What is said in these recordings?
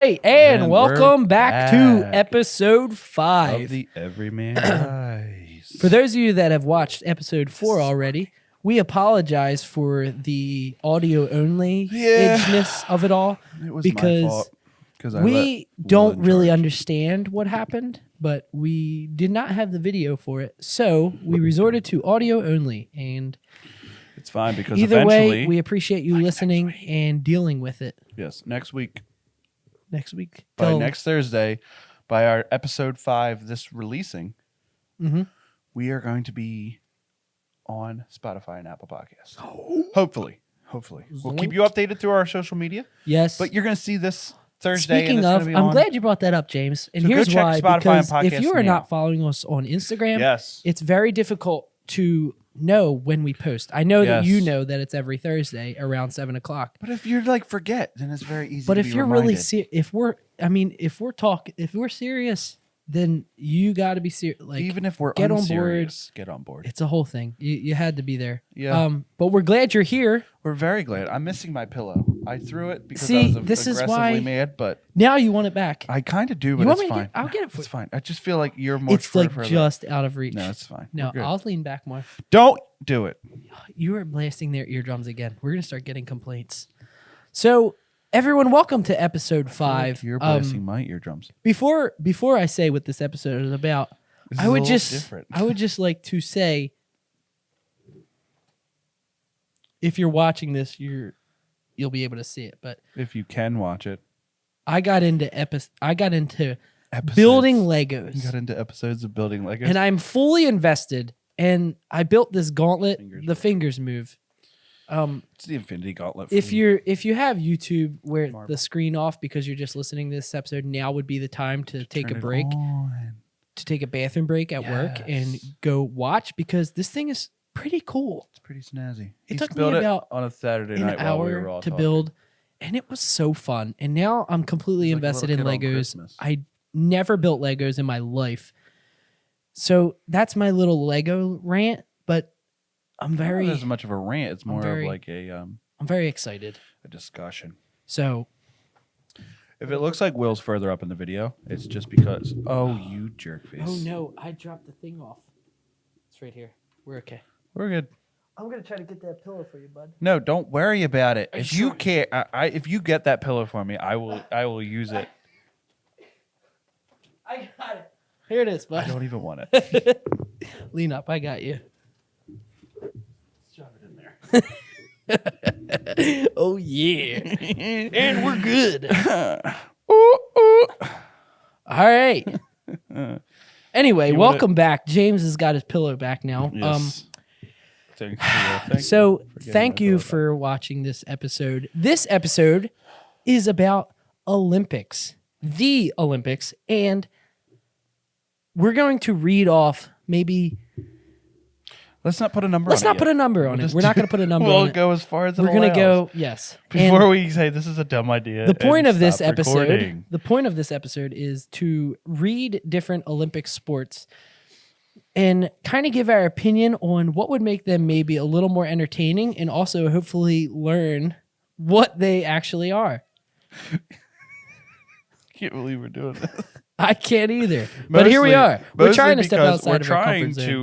Hey, and welcome back to episode 5 of the Every Man Guys. For those of you that have watched episode 4 already, we apologize for the audio only edgeness of it all. It was because my fault, we don't really understand what happened, but we did not have the video for it, so we resorted to audio only. And it's fine because either eventually, way, we appreciate you listening and dealing with it. yes, next week, Next by next Thursday, by our episode 5, this releasing, we are going to be on Spotify and Apple Podcasts. Hopefully. We'll keep you updated through our social media. Yes. But you're going to see this Thursday. Speaking of, I'm glad you brought that up, James. And So here's go check why. Spotify and Because Podcast if you are now. not following us on Instagram, Yes. it's very difficult to know when we post. I know that you Yes. know that it's every Thursday around 7 o'clock. But if you're like forget, then it's very easy But to if be you're reminded. really if we're serious, then you got to be serious. Like, Even if we're get unserious, get on board. It's a whole thing. You had to be there. Yeah. But we're glad you're here. We're very glad. I'm missing my pillow. I threw it because See, I was this is aggressively why- mad, but Now you want it back. I kind of do, You but want it's me to fine. get- I'll get it for It's you. fine. I just feel like you're more It's like further. just out of reach. No, it's fine. No, We're good. I'll lean back more. Don't do it. You are blasting their eardrums again. We're gonna start getting complaints. So, everyone, welcome to episode 5. You're blasting my eardrums. Before I say what this episode is about, This I is a would little just different. I would just like to say, if you're watching this, you'll be able to see it. But If you can watch it, I got into Episodes. building you Legos, got into episodes of building Legos. and I'm fully invested. And I built this gauntlet. Fingers The move. fingers move. It's the Infinity Gauntlet. If from- you have YouTube where Marvel. the screen off because you're just listening to this episode, now would be the time to take Turn a it break, on. to take a bathroom break at work and Yes. go watch, because this thing is pretty cool. It's pretty snazzy. It He took me built about on a Saturday An night while we hour were all to talking. build, and it was so fun. And now I'm completely It's like a invested in little kid on Legos. Christmas. I never built Legos in my life. So that's my little Lego rant, but I'm Not very as much of a rant. It's more very- of like a I'm very excited. discussion. So If it looks like Will's further up in the video, it's just because. Oh, you jerk face. oh no, I dropped the thing off. It's right here. We're okay. We're good. I'm gonna try to get that pillow for you, bud. No, don't worry about it. Are you If you sure? care, if you get that pillow for me, I will use it. I got it. Here it is, I bud. don't even want it. Lean up. I got you. Shove it in there. Oh yeah, and we're good. Ooh, ooh. All right. Anyway, You wanna- welcome back. James has got his pillow back now. Yes. Thank So getting thank my you pillow for watching this episode. This episode is about Olympics, the Olympics, and we're going to read off maybe. Let's not put a number. Let's on it not put yet. a number on it. just We're not going to put a number We'll on it. go as far as it We're going to allows. go. Yes. Before And we say this is a dumb idea. the point and of this stop episode. recording. The point of this episode is to read different Olympic sports and kind of give our opinion on what would make them maybe a little more entertaining, and also hopefully learn what they actually are. Can't believe we're doing this. I can't either. But here we Mostly- are. We're mostly trying to step because outside of our comfort zone.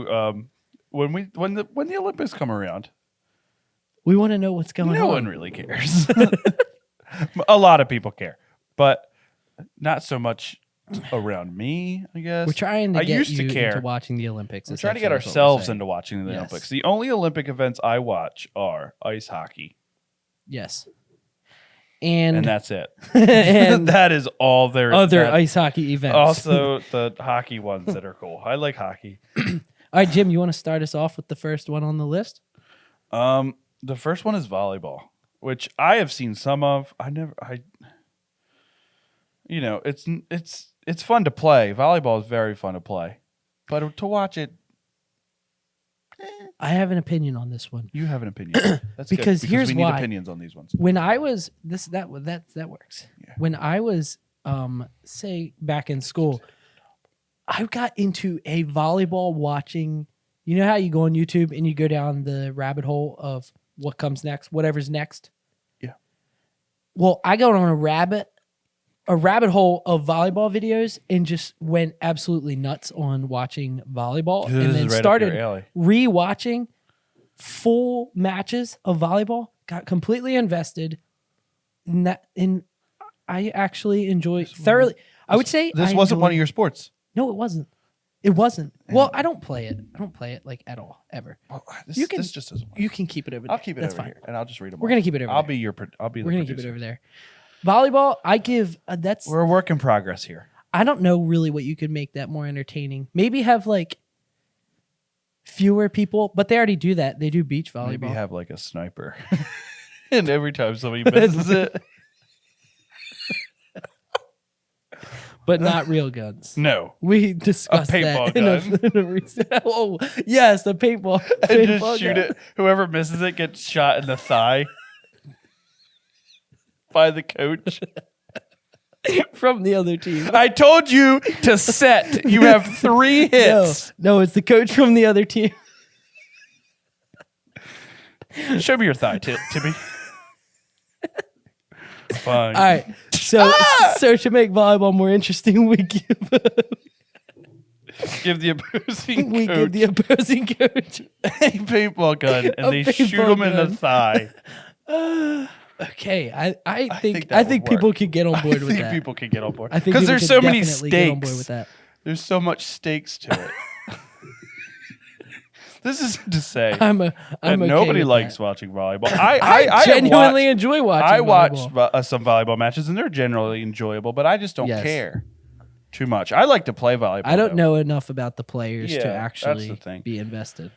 We're trying to when the Olympics come around, We want to know what's going no on. one really cares. A lot of people care, but not so much around me, I guess. We're trying to I get used to you care. into watching the Olympics. We're trying to get essentially, is what we're ourselves saying. into watching the Yes. Olympics. The only Olympic events I watch are ice hockey, Yes. and And, that's it. and That is all there. other that- ice hockey events. Also, the hockey ones that are cool. I like hockey. All right, Jim, you want to start us off with the first one on the list? The first one is volleyball, which I have seen some of. It's fun to play. Volleyball is very fun to play, but to watch it, I have an opinion on this one. you have an opinion. That's good, Because here's we need why. opinions on these ones. When I was that works. Yeah. When I was say back in school, I got into a volleyball watching. You know how you go on YouTube and you go down the rabbit hole of what comes next, whatever's next? Yeah. Well, I got on a rabbit a rabbit hole of volleyball videos and just went absolutely nuts on watching volleyball, This and is then right up started your alley. rewatching full matches of volleyball. Got completely invested in that, and I actually enjoy thoroughly. I would say This I wasn't one of enjoyed- your sports. No, it wasn't. It wasn't. Well, I don't play it. I don't play it like at all ever. Well, this, You can- this just doesn't work. You can keep it over there. I'll keep it That's over fine. here, and I'll just read them. We're gonna keep it over I'll there. be your. I'll be the We're gonna producer. keep it over there. Volleyball, I give that's. We're a work in progress here. I don't know really what you could make that more entertaining. Maybe have like fewer people, but they already do that. They do beach volleyball, Maybe have like a sniper, and every time somebody misses it, but not real guns. no, We discussed paintball that in a recent. Oh yes, the paintball. and paintball just shoot gun. it. Whoever misses it gets shot in the thigh by the coach. from the other team. I told you to set. You have 3 hits. No, it's the coach from the other team. Show me your thigh, Timmy. Fine. All right. So, so to make volleyball more interesting, we give Give the opposing we coach give the opposing coach. a paintball gun, and A they shoot paintball him in the gun. thigh. Okay, I think think that would people work. could get on board I with think that. people can get on board I think because people there's could so many definitely get on board stakes. with that. There's so much stakes to it. This isn't to say I'm that okay nobody with likes that. watching volleyball. I have genuinely watched- enjoy watching. I watched volleyball. some volleyball matches, and they're generally enjoyable, but I just don't Yes. care too much. I like to play volleyball. I don't though. know enough about the players Yeah, to that's actually the thing. be invested.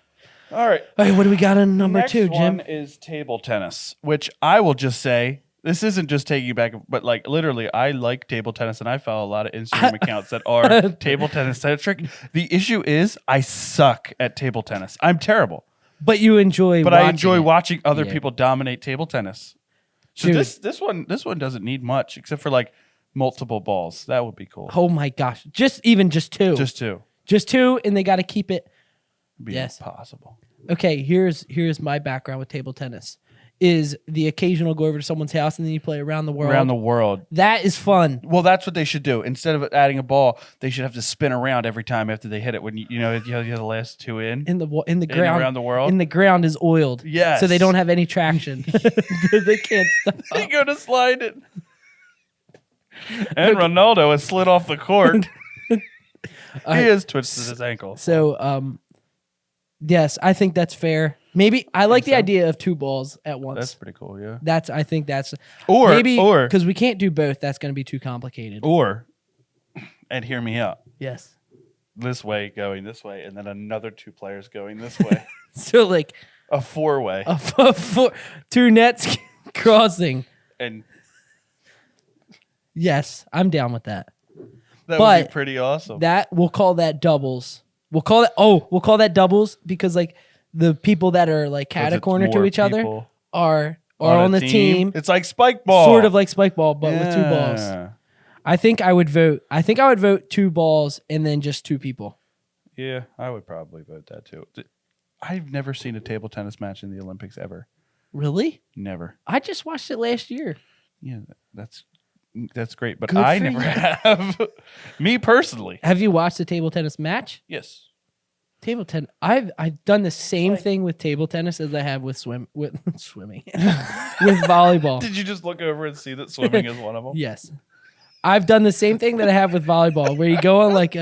All right. All right, what do we got on number Next 2, Jim? one is table tennis, which I will just say this isn't just taking you back, but like literally, I like table tennis, and I follow a lot of Instagram accounts that are table tennis centric. The issue is I suck at table tennis. I'm terrible, But you enjoy. but I watching enjoy it. watching other Yeah. people dominate table tennis. So Dude. this one doesn't need much except for like multiple balls. That would be cool. Oh my gosh! Just 2. Just 2. Just 2, and they got to keep it. It'd be Yes. impossible. Okay, here's my background with table tennis. Is the occasional go over to someone's house and then you play around the world. Around the world. That is fun. Well, that's what they should do. Instead of adding a ball, they should have to spin around every time after they hit it. When you have the last 2 in. In the And ground around the world? And the ground is oiled. Yes. So they don't have any traction. They can't stop. They go to slide it. And Ronaldo has slid off the court. He has twisted his ankle. So yes, I think that's fair. Maybe I like the idea of 2 balls at once. That's pretty cool, yeah. I think that's Or maybe or because we can't do both. That's going to be too complicated. and hear me out. Yes. This way going this way, and then another 2 players going this way. So like A 4-way. a 2 nets crossing. And Yes, I'm down with that. that would But be pretty awesome. That we'll call that doubles. We'll call that doubles because like the people that are like cat Because a it's corner to more each other people are on a the team. It's like spike ball. Sort of like spike ball, but with 2 balls. Yeah. I think I would vote 2 balls and then just 2 people. Yeah, I would probably vote that too. I've never seen a table tennis match in the Olympics ever. Really? Never. I just watched it last year. Yeah, that's great, but Good I for never you. have. Me personally. Have you watched a table tennis match? Yes. Table tennis. I've done the same thing with table tennis as I have with swimming with volleyball. Did you just look over and see that swimming is one of them? Yes. I've done the same thing that I have with volleyball, where you go on like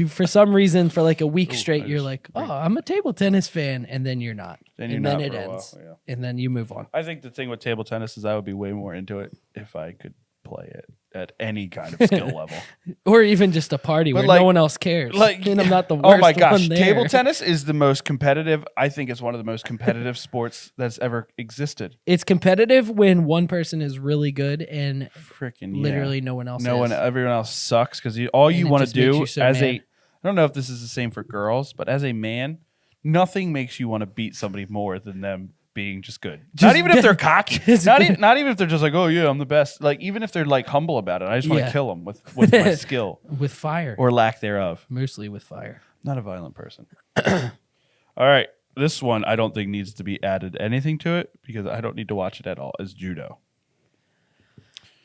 for some reason for like a week straight, you're like, oh, I'm a table tennis fan, and then you're not. Then you're and not then it for a while, ends. yeah. And then you move on. I think the thing with table tennis is I would be way more into it if I could play it at any kind of skill level. Or even just a party But where like- no one else cares. Like, and I'm not the worst oh my gosh, one there. table tennis is the most competitive. I think it's one of the most competitive sports that's ever existed. It's competitive when one person is really good and Freaking literally no one else is. everyone else sucks because all you it want to just makes do you so as mad. I don't know if this is the same for girls, but as a man, nothing makes you want to beat somebody more than them being just good. Just not even if they're cocky. just Not good. even, not even if they're just like, oh yeah, I'm the best. Like even if they're like humble about it, I just want to Yeah. kill them with my skill With fire. or lack thereof. Mostly with fire. Not a violent person. All right. This one I don't think needs to be added anything to it because I don't need to watch it at all. Is judo.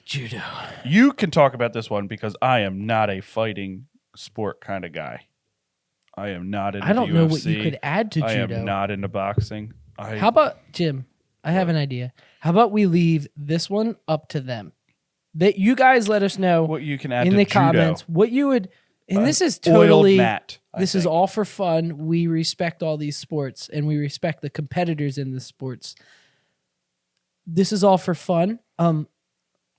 Judo. You can talk about this one because I am not a fighting sport kind of guy. I am not into I don't UFC. know what you could add to I judo. am not into boxing. How about, Jim, I have an idea. How about we leave this one up to them? That you guys let us know what you can add in to the judo. comments what you would, and this is Oiled totally, mat, this is all for fun. We respect all these sports and we respect the competitors in the sports. This is all for fun.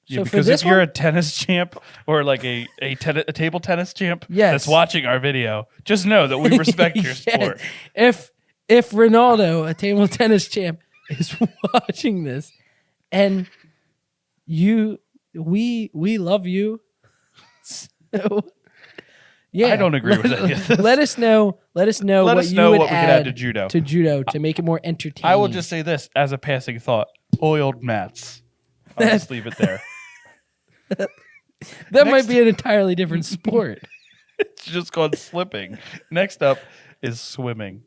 Yeah, So because for this if you're one, a tennis champ or like a table tennis champ Yes. that's watching our video, just know that we respect your sport. If Ronaldo, a table tennis champ, is watching this, and we love you, so yeah, I don't agree with any of this. Let us know. Let us know what you would we could add to judo. To make it more entertaining. I will just say this as a passing thought: oiled mats. I'll just leave it there. That might be an entirely different sport. It's just called slipping. Next up is swimming.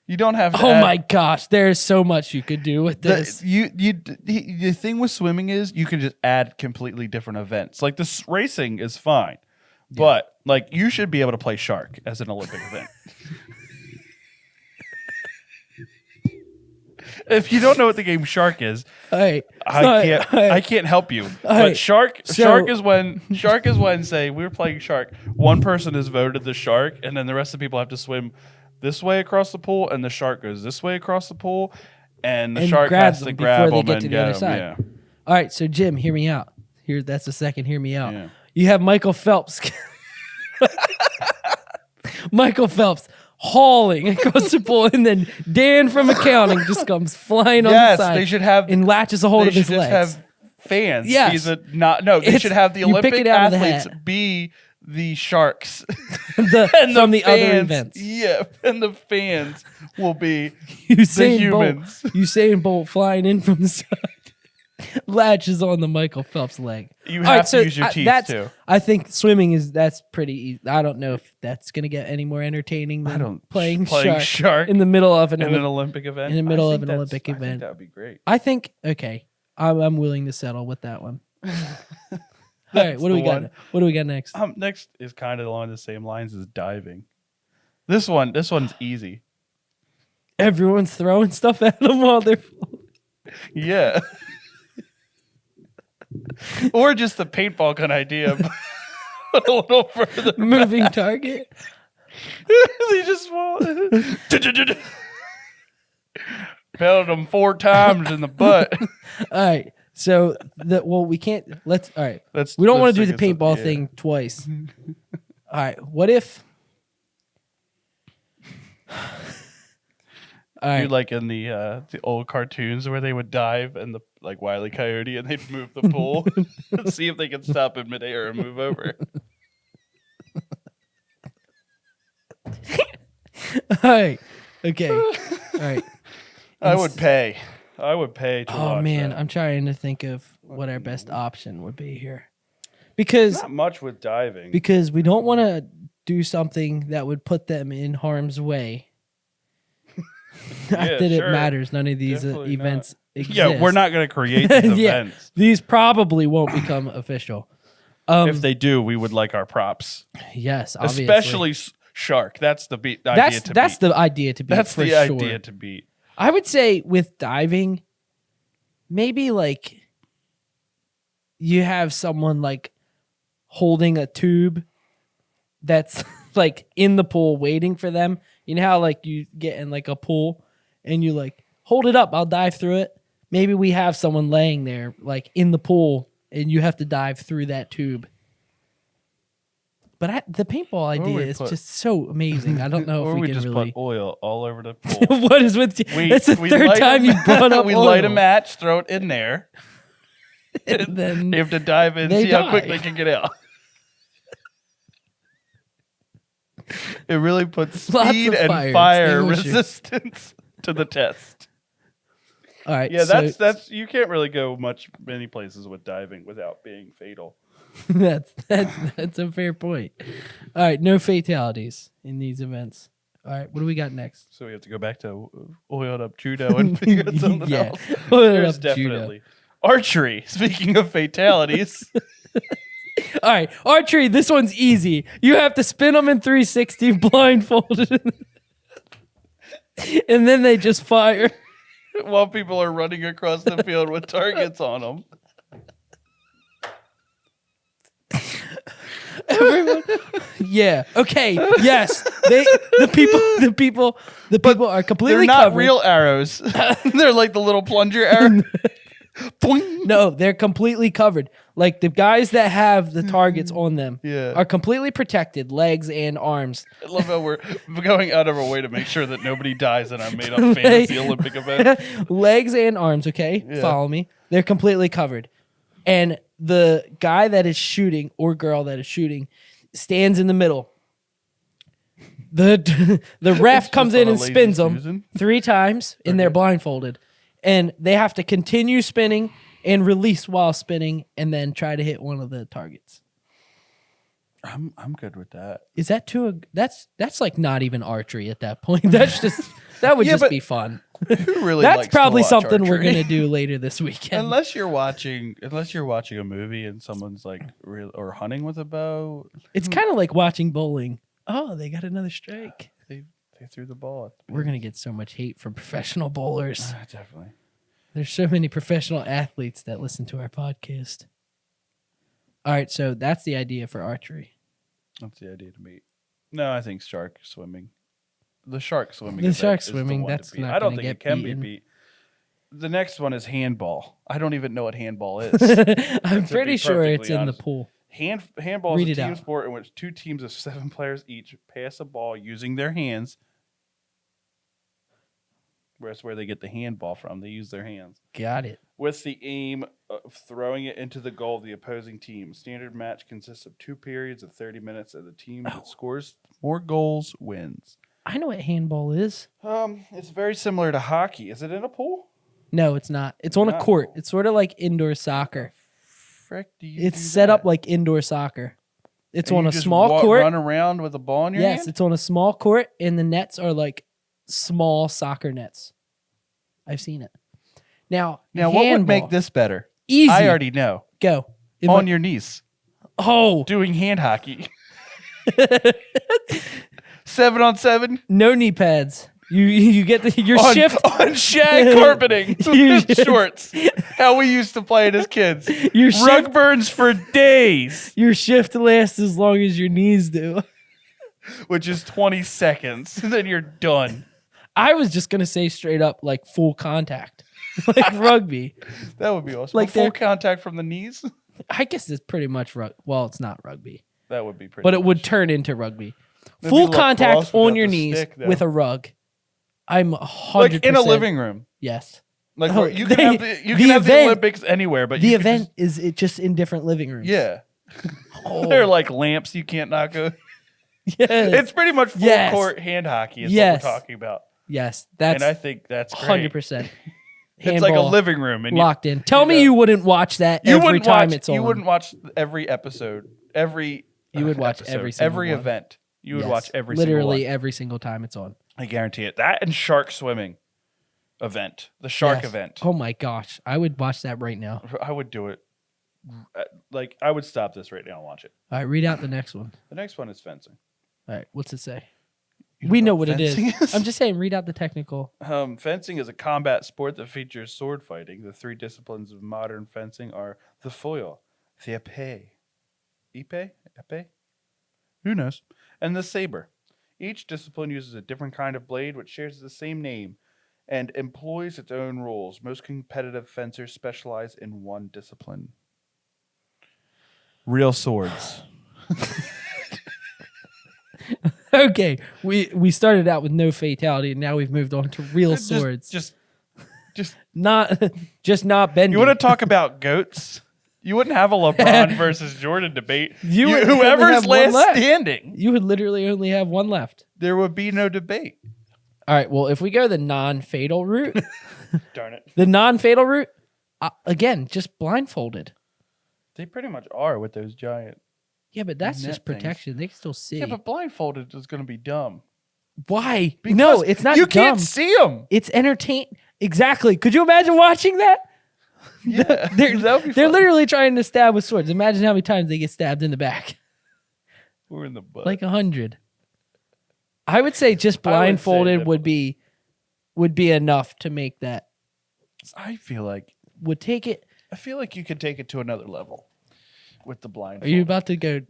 You don't have to Oh add, my gosh, there's so much you could do with this. the thing with swimming is you can just add completely different events. Like this racing is fine, but like you should be able to play shark as an Olympic event. If you don't know what the game shark is, I can't help you. But shark is when say we're playing shark. One person is voted the shark, and then the rest of the people have to swim this way across the pool, and the shark goes this way across the pool, and the shark has to grab them and get them. Yeah. All right, so Jim, hear me out. That's the second. Hear me out. Yeah. You have Michael Phelps. Michael Phelps hauling across the pool, and then Dan from accounting just comes flying on the side. They should have and latches a hold of his legs. Have fans. Yes. They should have the Olympic athletes hat. be the sharks. From the fans, other events. Yeah, and the fans will be Usain the humans. Usain Bolt flying in from the side. Latches on the Michael Phelps leg. You have to use your teeth too. I think swimming that's pretty easy. I don't know if that's going to get any more entertaining than playing shark in the middle of an Olympic event. In the middle of an Olympic event. I think that would be great. I think I'm willing to settle with that one. All right, what do we got? What do we got next? Next is kind of along the same lines as diving. This one's easy. Everyone's throwing stuff at them while they're floating. Yeah. Or just the paintball gun idea, but a little further. Moving target. They just fall. Pelted them 4 times in the butt. All right. So we can't. We don't want to do the paintball thing twice. All right. What if? All right. You like in the old cartoons where they would dive and like Wile E. Coyote and they'd move the pool and see if they could stop in midair and move over. All right. Okay. All right. I would pay to watch man, that. I'm trying to think of what our best option would be here. Because not much with diving. Because we don't want to do something that would put them in harm's way. Not that it matters. None of these events exist. Yeah, we're not going to create these events. These probably won't become official. If they do, we would like our props. Yes, obviously. Especially shark. That's the idea to beat. That's the idea to beat. That's the idea to beat. I would say with diving, maybe like you have someone like holding a tube that's like in the pool waiting for them. You know how like you get in like a pool and you like hold it up, I'll dive through it. Maybe we have someone laying there like in the pool and you have to dive through that tube. But the paintball idea is just so amazing. I don't know if we can just really put oil all over the pool. What is with you? That's the third time you brought up we oil. light a match, throw it in there, and then you have to dive in, see how quick they can get out. It really puts speed and fire resistance to the test. All right. Yeah, that's you can't really go many places with diving without being fatal. That's a fair point. All right, no fatalities in these events. All right, what do we got next? So we have to go back to oiled up judo and figure out something else. Oiled up judo. Archery. Speaking of fatalities. All right, archery. This one's easy. You have to spin them in 360 blindfolded, and then they just fire. While people are running across the field with targets on them. Everyone, yeah, okay, yes. The people are completely They're not covered. real arrows. They're like the little plunger arrow. Boing. No, they're completely covered. Like the guys that have the targets on them are completely protected, legs and arms. I love how we're going out of our way to make sure that nobody dies in our made-up fantasy Olympic event. Legs and arms, okay? Yeah. Follow me. They're completely covered. And the guy that is shooting or girl that is shooting stands in the middle. The ref comes in and spins them 3 times, and they're blindfolded. And they have to continue spinning and release while spinning, and then try to hit one of the targets. I'm good with that. Is that too? That's like not even archery at that point. That's just that would just be fun. Who really? That's likes to probably watch something we're archery? gonna do later this weekend. Unless you're watching a movie and someone's like or hunting with a bow. It's kind of like watching bowling. Oh, they got another strike. They threw the ball at the We're gonna get so much hate from professional bowlers. definitely. There's so many professional athletes that listen to our podcast. All right, so that's the idea for archery. That's the idea to me. No, I think shark swimming. The shark swimming. The event shark is the swimming, one to that's beat. not I don't gonna think get it can beaten. be beat. The next one is handball. I don't even know what handball is. I'm To pretty be sure it's perfectly in the honest. pool. Handball Read is it a team out. sport in which 2 teams of 7 players each pass a ball using their hands. That's where they get the handball from. They use their hands. Got it. With the aim of throwing it into the goal of the opposing team. Standard match consists of 2 periods of 30 minutes, and the team that scores more goals wins. I know what handball is. It's very similar to hockey. Is it in a pool? No, it's not. It's on a Not court. cool. It's sort of like indoor soccer. Frick, do you It's do set that? up like indoor soccer. It's And on you a just small court. Run around with a ball in your Yes, hand? it's on a small court, and the nets are like small soccer nets. I've seen it. Now Now, what would handball. make this better? Easy? I already know. Go. On your knees. Oh, Doing hand hockey. 7-on-7. no knee pads. You get your on, shift. on shag carpeting. Shorts. How we used to play it as kids. Your Rug shift, burns for days, your shift lasts as long as your knees do. which is 20 seconds. And then you're done. I was just gonna say straight up like full contact, like rugby. That would be awesome. Like Full they're- contact from the knees. I guess it's pretty much well, it's not rugby, That would be pretty. but it would much. turn into rugby. That'd be Full lacrosse contact on without your the knees stick, though. with a rug. I'm 100% like in a living room. Yes. Like Oh, where you can have the event- Olympics anywhere, but The you could event is it just in different living rooms. yeah. Oh, They're like lamps you can't knock over. yes. It's pretty much full Yes. court hand hockey is Yes. what we're talking about. Yes, that's And I think that's great. 100%. It's like a living room and locked in. Tell me know, you wouldn't watch that you every wouldn't time watch, it's on. You wouldn't watch every episode, every You would watch episode, every single every one. event. You would Yes, watch every literally single one. every single time it's on. I guarantee it. That and shark swimming event, the shark Yes. event. Oh my gosh, I would watch that right now. I would do it. Like I would stop this right now and watch it. All right, read out the next one. The next one is fencing. All right, what's it say? You We know what what it is. fencing is? I'm just saying, read out the technical. Fencing is a combat sport that features sword fighting. The 3 disciplines of modern fencing are the foil, the épée, who knows, and the saber. Each discipline uses a different kind of blade, which shares the same name, and employs its own rules. Most competitive fencers specialize in one discipline. Real swords. Okay, we started out with no fatality, and now we've moved on to real swords. Just. Not just not bending. You want to talk about goats? You wouldn't have a LeBron versus Jordan debate. You would only Whoever's have one last left. standing, You would literally only have one left. there would be no debate. All right. Well, if we go the non-fatal route, Darn it. the non-fatal route, again, just blindfolded. They pretty much are with those giant. Yeah, but that's Net just things. protection. They can still see. Yeah, but blindfolded is going to be dumb. Why? Because No, it's not You dumb. can't see them. It's entertain. Exactly. Could you imagine watching that? Yeah, they're that'd be they're fun. literally trying to stab with swords. Imagine how many times they get stabbed in the back. Or in the butt. Like 100. I would say just blindfolded would be enough to make that. I feel like you could take it to another level with the blindfold. Are you about to go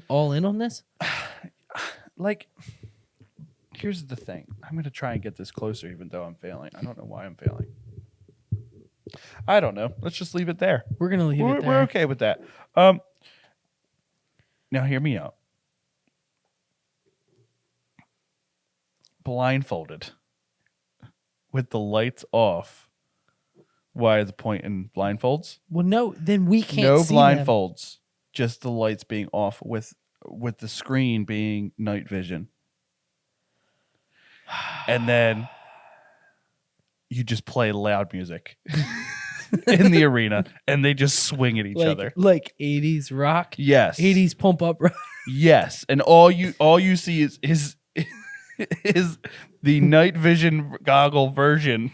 all in on this? Like, here's the thing. I'm going to try and get this closer even though I'm failing. I don't know why I'm failing. I don't know. Let's just leave it there. We're going to leave it there. We're okay with that. Now hear me out. Blindfolded with the lights off. Why is the point in blindfolds? Well, no, then we can't no see blindfolds. Just the lights being off with the screen being night vision. And then you just play loud music in the arena and they just swing at each other. Like 80s rock? Yes. 80s pump up rock. Yes. And all you see is the night vision goggle version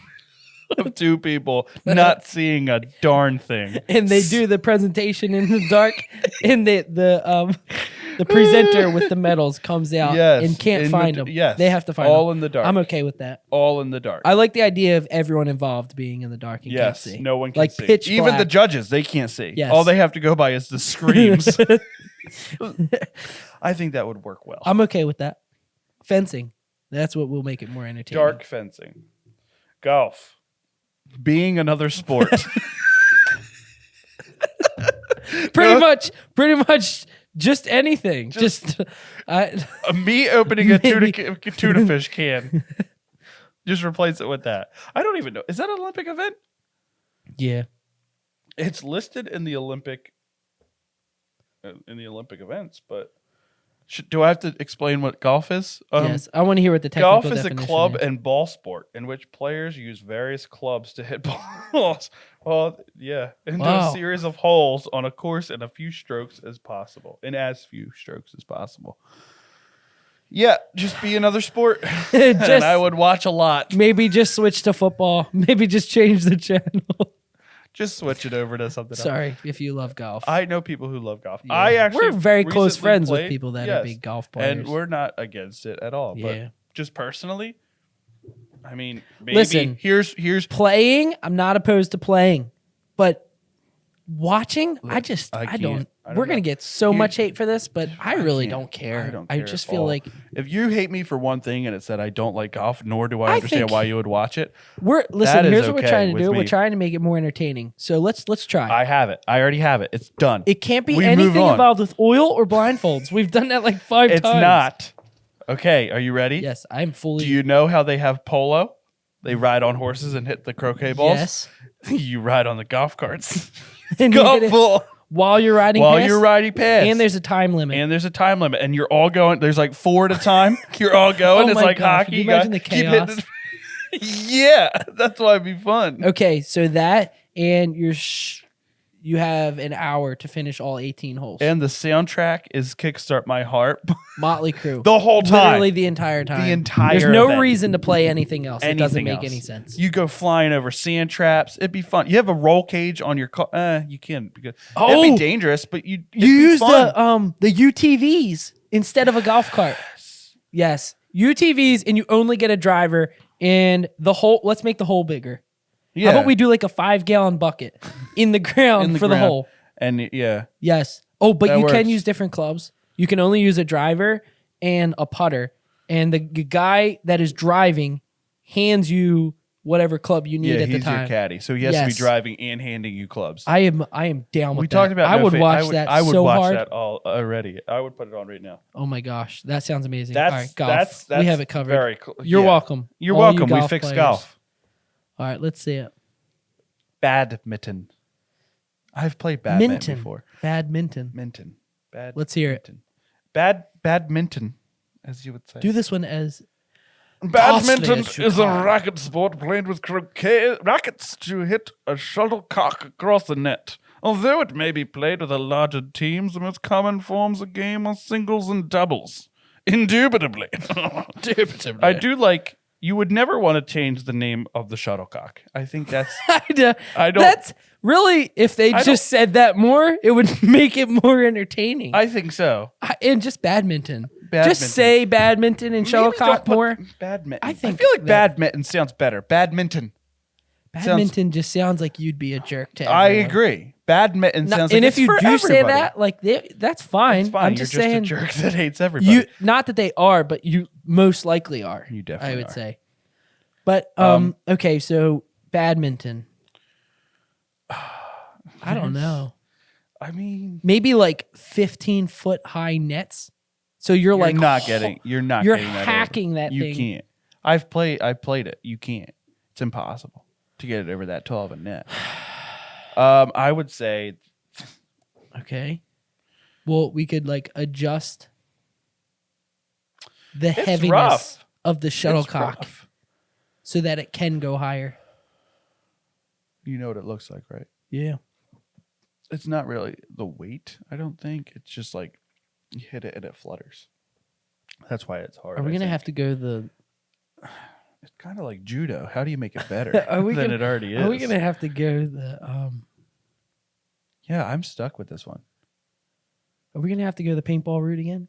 of two people not seeing a darn thing. And they do the presentation in the dark and the presenter with the medals comes out and can't find them. Yes. They have to find them. All in the dark. I'm okay with that. All in the dark. I like the idea of everyone involved being in the dark and can't see. No one can like see. Pitch Even black. the judges, they can't see. Yes. All they have to go by is the screams. I think that would work well. I'm okay with that. Fencing. That's what will make it more entertaining. Dark fencing. Golf. Being another sport. Pretty much just anything. Just me opening a tuna fish can. Just replace it with that. I don't even know. Is that an Olympic event? Yeah. It's listed in the Olympic events, but do I have to explain what golf is? Yes, I want to hear what the technical golf is a definition club is. and ball sport in which players use various clubs to hit balls. Well, yeah, into a series of holes on a course in as few strokes as possible. Yeah, just be another sport, and I would watch a lot. Maybe just switch to football. Maybe just change the channel. Just switch it over to something else. Sorry if you love golf. I know people who love golf. Yeah. We're very close friends with people that are big golf players. And we're not against it at all. Yeah. But just personally, I mean, maybe listen, here's playing. I'm not opposed to playing, but watching, I don't. We're gonna get so much hate for this, but I really don't care. I just feel like if you hate me for one thing and it said I don't like golf, nor do I understand why you would watch it. Here's what we're trying to do. We're trying to make it more entertaining. So let's try. I have it. I already have it. It's done. It can't be anything involved with oil or blindfolds. We've done that like 5 times. It's not. Okay, are you ready? Yes, I'm fully. Do you know how they have polo? They ride on horses and hit the croquet balls. Yes. You ride on the golf carts. And golf ball. While you're riding past. And there's a time limit. And you're all going. There's like 4 at a time. You're all going. It's like hockey. Can you imagine the chaos? Yeah, that's why it'd be fun. Okay, so that and you have an hour to finish all 18 holes. And the soundtrack is Kickstart My Heart. Motley Crue. The whole time. Literally the entire time. There's no reason to play anything else. It doesn't make any sense. You go flying over sand traps. It'd be fun. You have a roll cage on your car. You can. Because it'd be dangerous, but you use the UTVs instead of a golf cart. Yes. UTVs, and you only get a driver, and let's make the hole bigger. Yeah. How about we do like a 5-gallon bucket in the ground for the hole? And yeah. Yes. Oh, but you can use different clubs. You can only use a driver and a putter. And the guy that is driving hands you whatever club you need at the time. He's your caddy. So he has to be driving and handing you clubs. I am down with that. We talked about I would watch that I would so watch hard. that all already. I would put it on right now. Oh my gosh. That sounds amazing. All right, golf. We have it covered. Very cool. You're welcome. You're welcome. We fixed golf. All right, let's see it. Badminton. I've played badminton before. Badminton. Let's hear it. Badminton, as you would say. Do this one as badminton is a racket sport played with croquet rackets to hit a shuttlecock across the net. Although it may be played with a larger teams, the most common forms of game are singles and doubles. Indubitably. I do like You would never want to change the name of the shuttlecock. I think that's. I don't. That's really, if they just said that more, it would make it more entertaining. I think so. And just badminton. Just say badminton and shuttlecock more. Badminton. I feel like badminton sounds better. Badminton. Badminton just sounds like you'd be a jerk to everyone. I agree. Badminton sounds like and it's if you for do everybody. say that, like that's fine. It's fine. I'm You're just saying, a jerk that hates everybody. Not that they are, but you most likely are. You definitely I would are. say. But okay, so badminton. I don't know. I mean, maybe like 15-foot high nets. So you're like not getting. You're hacking that you thing. You can't. I've played it. You can't. It's impossible to get it over that tall of a net. I would say. Okay. Well, we could like adjust the heaviness of the shuttlecock so that it can go higher. You know what it looks like, right? Yeah. It's not really the weight, I don't think. It's just like you hit it and it flutters. That's why it's hard. Are we going to have to go the... It's kind of like judo. How do you make it better it already is? Are we going to have to go the... Yeah, I'm stuck with this one. Are we going to have to go the paintball route again?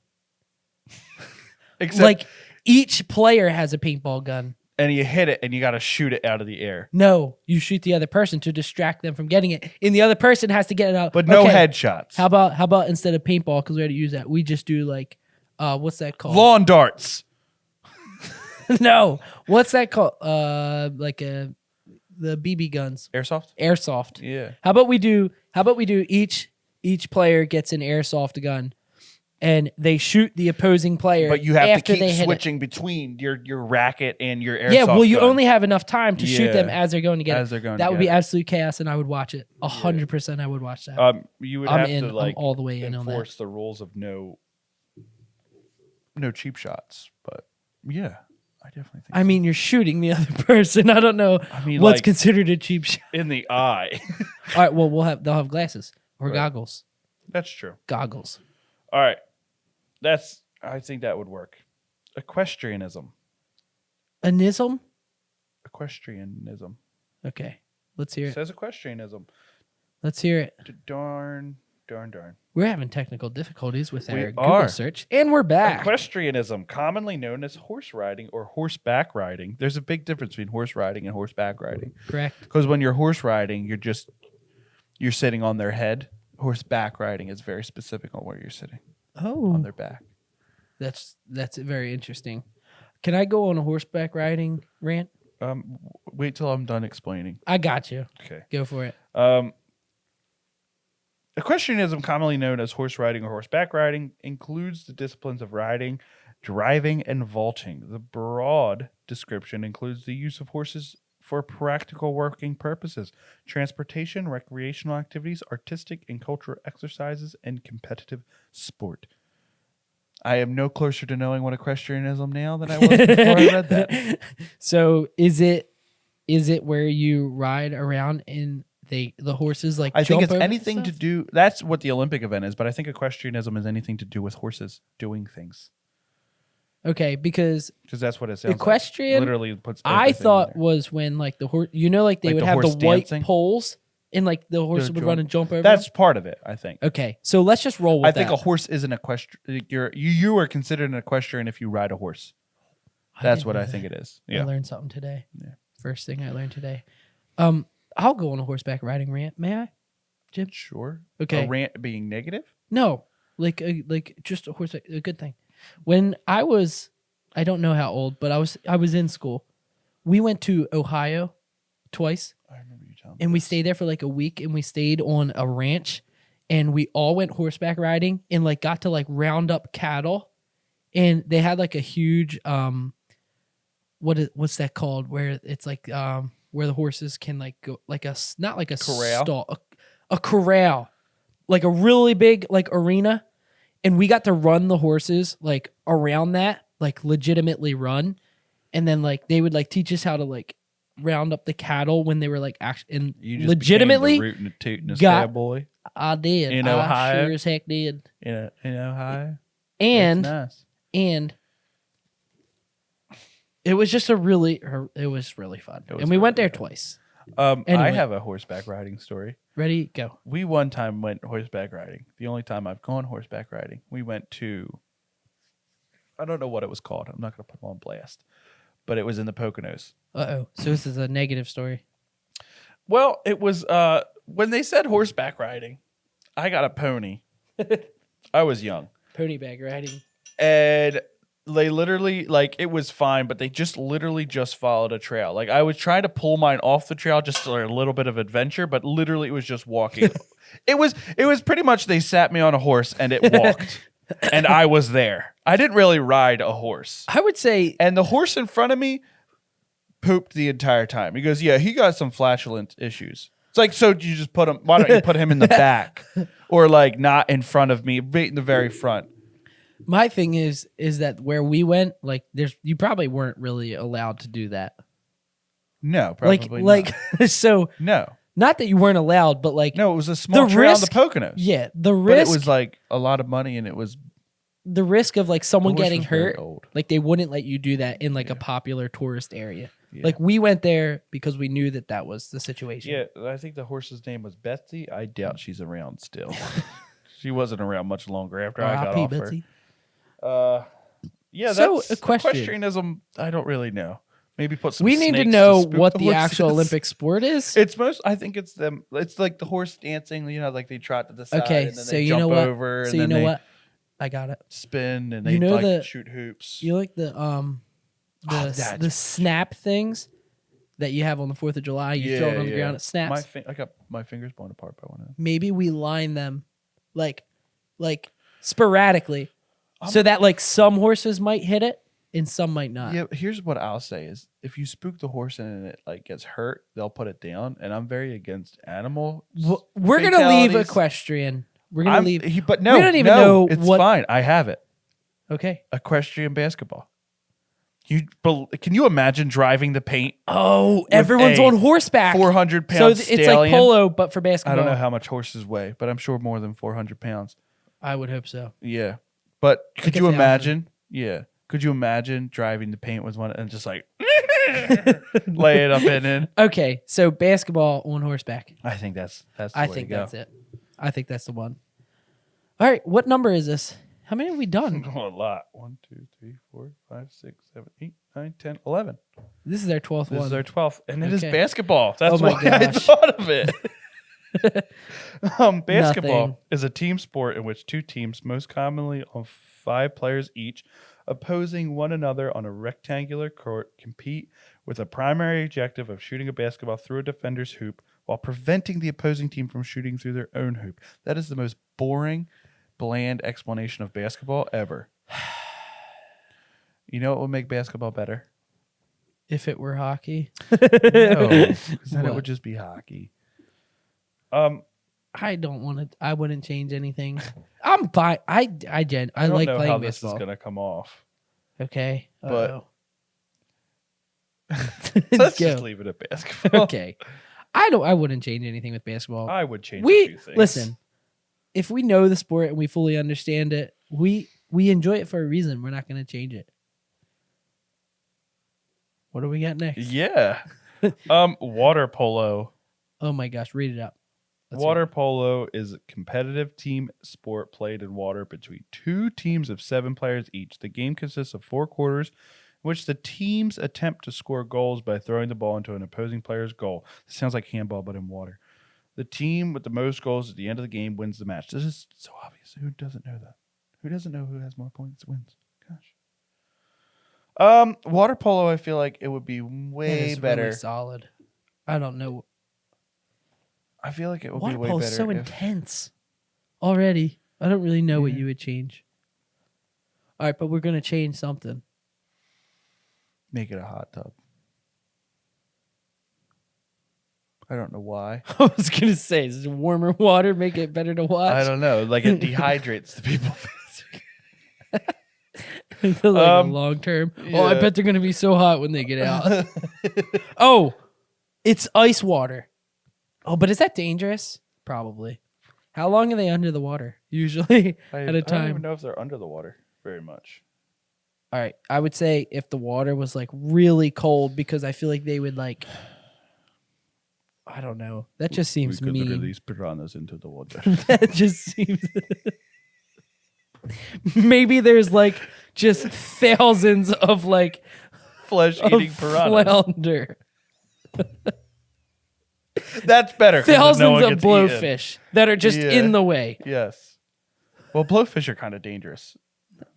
Except like each player has a paintball gun. And you hit it and you got to shoot it out of the air. No, you shoot the other person to distract them from getting it. And the other person has to get it out. But no headshots. How about instead of paintball, because we already use that, we just do like, what's that called? Lawn darts. No. What's that called? The BB guns. Airsoft? Yeah. How about we do each player gets an airsoft gun and they shoot the opposing player. But you have to keep switching between your racket and your airsoft. Yeah, well, you gun. only have enough time to shoot them as they're going to get it. That would be absolute chaos, and I would watch it. 100% I would watch that. You would have to like I'm all the way in on that. Enforce the rules of no cheap shots. But yeah, I definitely think I mean, you're shooting the other person. I don't know what's like, considered a cheap shot. In the eye. All right, well, they'll have glasses or goggles. That's true. Goggles. All right. I think that would work. Equestrianism. Anism? Equestrianism. Okay. Let's hear it. It says equestrianism. Let's hear it. Darn. We're having technical difficulties with our Google search, and we're back. Equestrianism, commonly known as horse riding or horseback riding. There's a big difference between horse riding and horseback riding. Correct. Because when you're horse riding, you're sitting on their head. Horseback riding is very specific on where you're sitting. Oh, on their back. That's very interesting. Can I go on a horseback riding rant? Wait till I'm done explaining. I got you. Okay, go for it. Equestrianism, commonly known as horse riding or horseback riding, includes the disciplines of riding, driving, and vaulting. The broad description includes the use of horses for practical working purposes, transportation, recreational activities, artistic and cultural exercises, and competitive sport. I am no closer to knowing what equestrianism now than I was before I read that. So is it where you ride around and the horses like I think jump it's over anything to do. That's what the Olympic event is, but I think equestrianism is anything to do with horses doing things. Okay, because that's what it sounds equestrian like. Literally puts. I thought was when like the horse, like they would have the white poles and like the horse would run and jump over. That's part of it, I think. Okay, so let's just roll with that. I think a horse is an equestrian. You are considered an equestrian if you ride a horse. That's what I think it is. Yeah. I learned something today. Yeah. First thing I learned today. I'll go on a horseback riding rant. May I, Jim? Sure. Okay. A rant being negative? No, like just a horse. A good thing. When I was, I don't know how old, but I was in school. We went to Ohio twice. I remember you telling me. And we stayed there for like a week, and we stayed on a ranch, and we all went horseback riding and like got to like round up cattle, and they had like a huge what's that called? Where it's like where the horses can like go like not like a corral, stall, a corral, like a really big like arena. And we got to run the horses like around that, like legitimately run. And then like they would like teach us how to like round up the cattle when they were like actually and you just legitimately rootin' and tootin' cowboy. I did. In Ohio? I sure as heck did. In Ohio. And that's nice. And It was just it was really fun. It was And we went really there fun. twice. I Anyway. have a horseback riding story. Ready? Go. We one time went horseback riding. The only time I've gone horseback riding. We went to, I don't know what it was called. I'm not going to put them on blast. But it was in the Poconos. Uh-oh. So this is a negative story. Well, it was, when they said horseback riding, I got a pony. I was young. Pony bag riding. And they literally, like, it was fine, but they just literally just followed a trail. Like, I was trying to pull mine off the trail just for a little bit of adventure, but literally it was just walking. It was pretty much they sat me on a horse and it walked. And I was there. I didn't really ride a horse. I would say... And the horse in front of me pooped the entire time. He goes, yeah, he got some flatulent issues. It's like, so you just put him, why don't you put him in the back? Or like not in front of me, right in the very front. My thing is that where we went, like you probably weren't really allowed to do that. No, probably not. So no. Not that you weren't allowed, but like no, it was a small trail on the Poconos. Yeah, the risk. But it was like a lot of money, and it was the risk of like someone getting hurt. Old. Like they wouldn't let you do that in like a popular tourist area. Yeah. Like we went there because we knew that was the situation. Yeah, I think the horse's name was Betsy. I doubt she's around still. She wasn't around much longer after I got off Betsy. her. Yeah, so that's equestrianism. I don't really know. Maybe put some. We need to know what the actual Olympic sport is. It's I think it's them. It's like the horse dancing. You know, like they trot to the side. Okay, and then so they you jump know what? over. So and you then know they what? I got it. Spin and they shoot hoops. You like the snap things that you have on the 4th of July. You throw it on the ground. It snaps. I got my fingers blown apart by one of them. Maybe we line them like sporadically, so that like some horses might hit it and some might not. Yeah, here's what I'll say is if you spook the horse and it like gets hurt, they'll put it down. And I'm very against animal. We're gonna leave equestrian. We're gonna leave. But no, we don't even know it's what. fine. I have it. Okay. Equestrian basketball. Can you imagine driving the paint? Oh, everyone's on horseback. 400-pound So it's stallion. like polo, but for basketball. I don't know how much horses weigh, but I'm sure more than 400 pounds. I would hope so. Yeah, but could you imagine? Yeah, could you imagine driving the paint with one and just like lay it up in it? Okay, so basketball on horseback. I think that's the I way think to go. that's it. I think that's the one. All right, what number is this? How many have we done? A lot. 1, 2, 3, 4, 5, 6, 7, 8, 9, 10, 11. This is our 12th one. This is our 12th, and it is basketball. That's my why I gosh. thought of it. Basketball Nothing. is a team sport in which two teams, most commonly of 5 players each, opposing one another on a rectangular court, compete with a primary objective of shooting a basketball through a defender's hoop while preventing the opposing team from shooting through their own hoop. That is the most boring, bland explanation of basketball ever. You know what would make basketball better? If it were hockey. No, because then it would just be hockey. I don't want to. I wouldn't change anything. I'm fine. I like don't playing know how baseball. this is gonna come off. Okay, But- Uh-oh. Let's Go. just leave it at basketball. Okay, I wouldn't change anything with basketball. I would change a few things. Listen. If we know the sport and we fully understand it, we enjoy it for a reason. We're not going to change it. What do we got next? Yeah. Water polo. Oh my gosh, read it up. Water polo is a competitive team sport played in water between 2 teams of 7 players each. The game consists of 4 quarters in which the teams attempt to score goals by throwing the ball into an opposing player's goal. This sounds like handball, but in water. The team with the most goals at the end of the game wins the match. This is so obvious. Who doesn't know that? Who doesn't know who has more points wins? Gosh. Water polo, I feel like it would be way better. Really solid. I don't know. I feel like it would Water be way polo better. is so intense already. I don't really know what Yeah. you would change. All right, but we're going to change something. Make it a hot tub. I don't know why. I was going to say, is warmer water make it better to watch? I don't know. Like it dehydrates the people. Long term. Oh, I yeah. bet they're going to be so hot when they get out. Oh, it's ice water. Oh, but is that dangerous? Probably. How long are they under the water? Usually at a I don't even time. know if they're under the water very much. All right. I would say if the water was like really cold, because I feel like they would like, I don't know. That just seems we could mean. release piranhas into the water. That just seems. Maybe there's like just thousands of like Flesh-eating of piranhas. flounder. That's better. 'Cause then Thousands no one of gets eaten. blowfish that are just Yeah. in the way. Yes. Well, blowfish are kind of dangerous.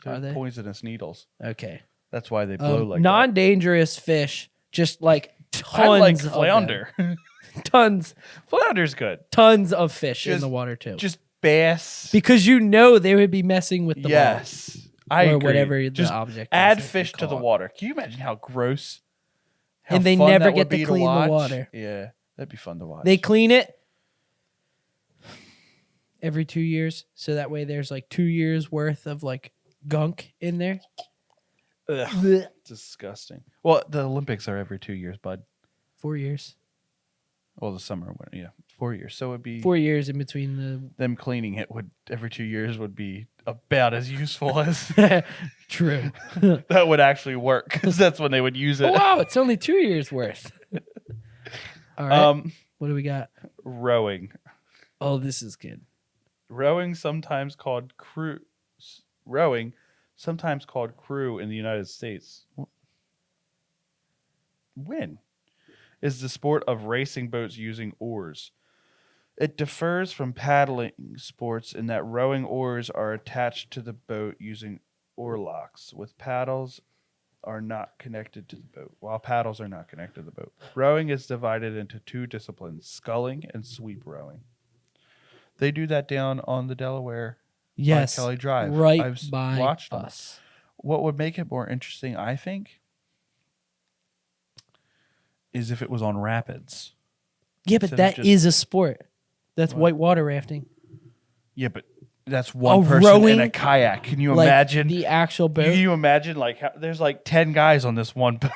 Are they? Poisonous needles. Okay. That's why they blow like that. Non-dangerous fish, just like tons I like of them. flounder. Flounder's good. tons of fish in Just- the water too. Just bass. Because you know they would be messing with the yes. ball I or agree. whatever the Just object is add that you fish to the caught. water. Can you imagine how gross? And they fun never that would get to be clean the watch? water. Yeah, that'd be fun to watch. They clean it every 2 years, so that way there's like 2 years worth of like gunk in there. Ugh, Blech. disgusting. Well, the Olympics are every 2 years, bud. 4 years. Well, the summer, yeah, 4 years. So it'd be 4 years in between them cleaning it would every 2 years would be about as useful as the. True. that would actually work because that's when they would use it. Oh, wow, it's only 2 years worth. All right. What do we got? Rowing. Oh, this is good. Rowing, sometimes called crew. Rowing, sometimes called crew in the United States. When? Is the sport of racing boats using oars. It differs from paddling sports in that rowing oars are attached to the boat using oar locks, with paddles are not connected to the boat, while paddles are not connected to the boat. Rowing is divided into two disciplines, sculling and sweep rowing. They do that down on the Delaware Yes. by Kelly Drive. Right I've by watched them. us. What would make it more interesting, I think, is if it was on rapids. Yeah, but Instead of that just- is a sport. That's What? whitewater rafting. Yeah, but that's one Oh, person in rowing? a kayak. Can you Like imagine? the actual boat? Can you imagine like how, there's like 10 guys on this one boat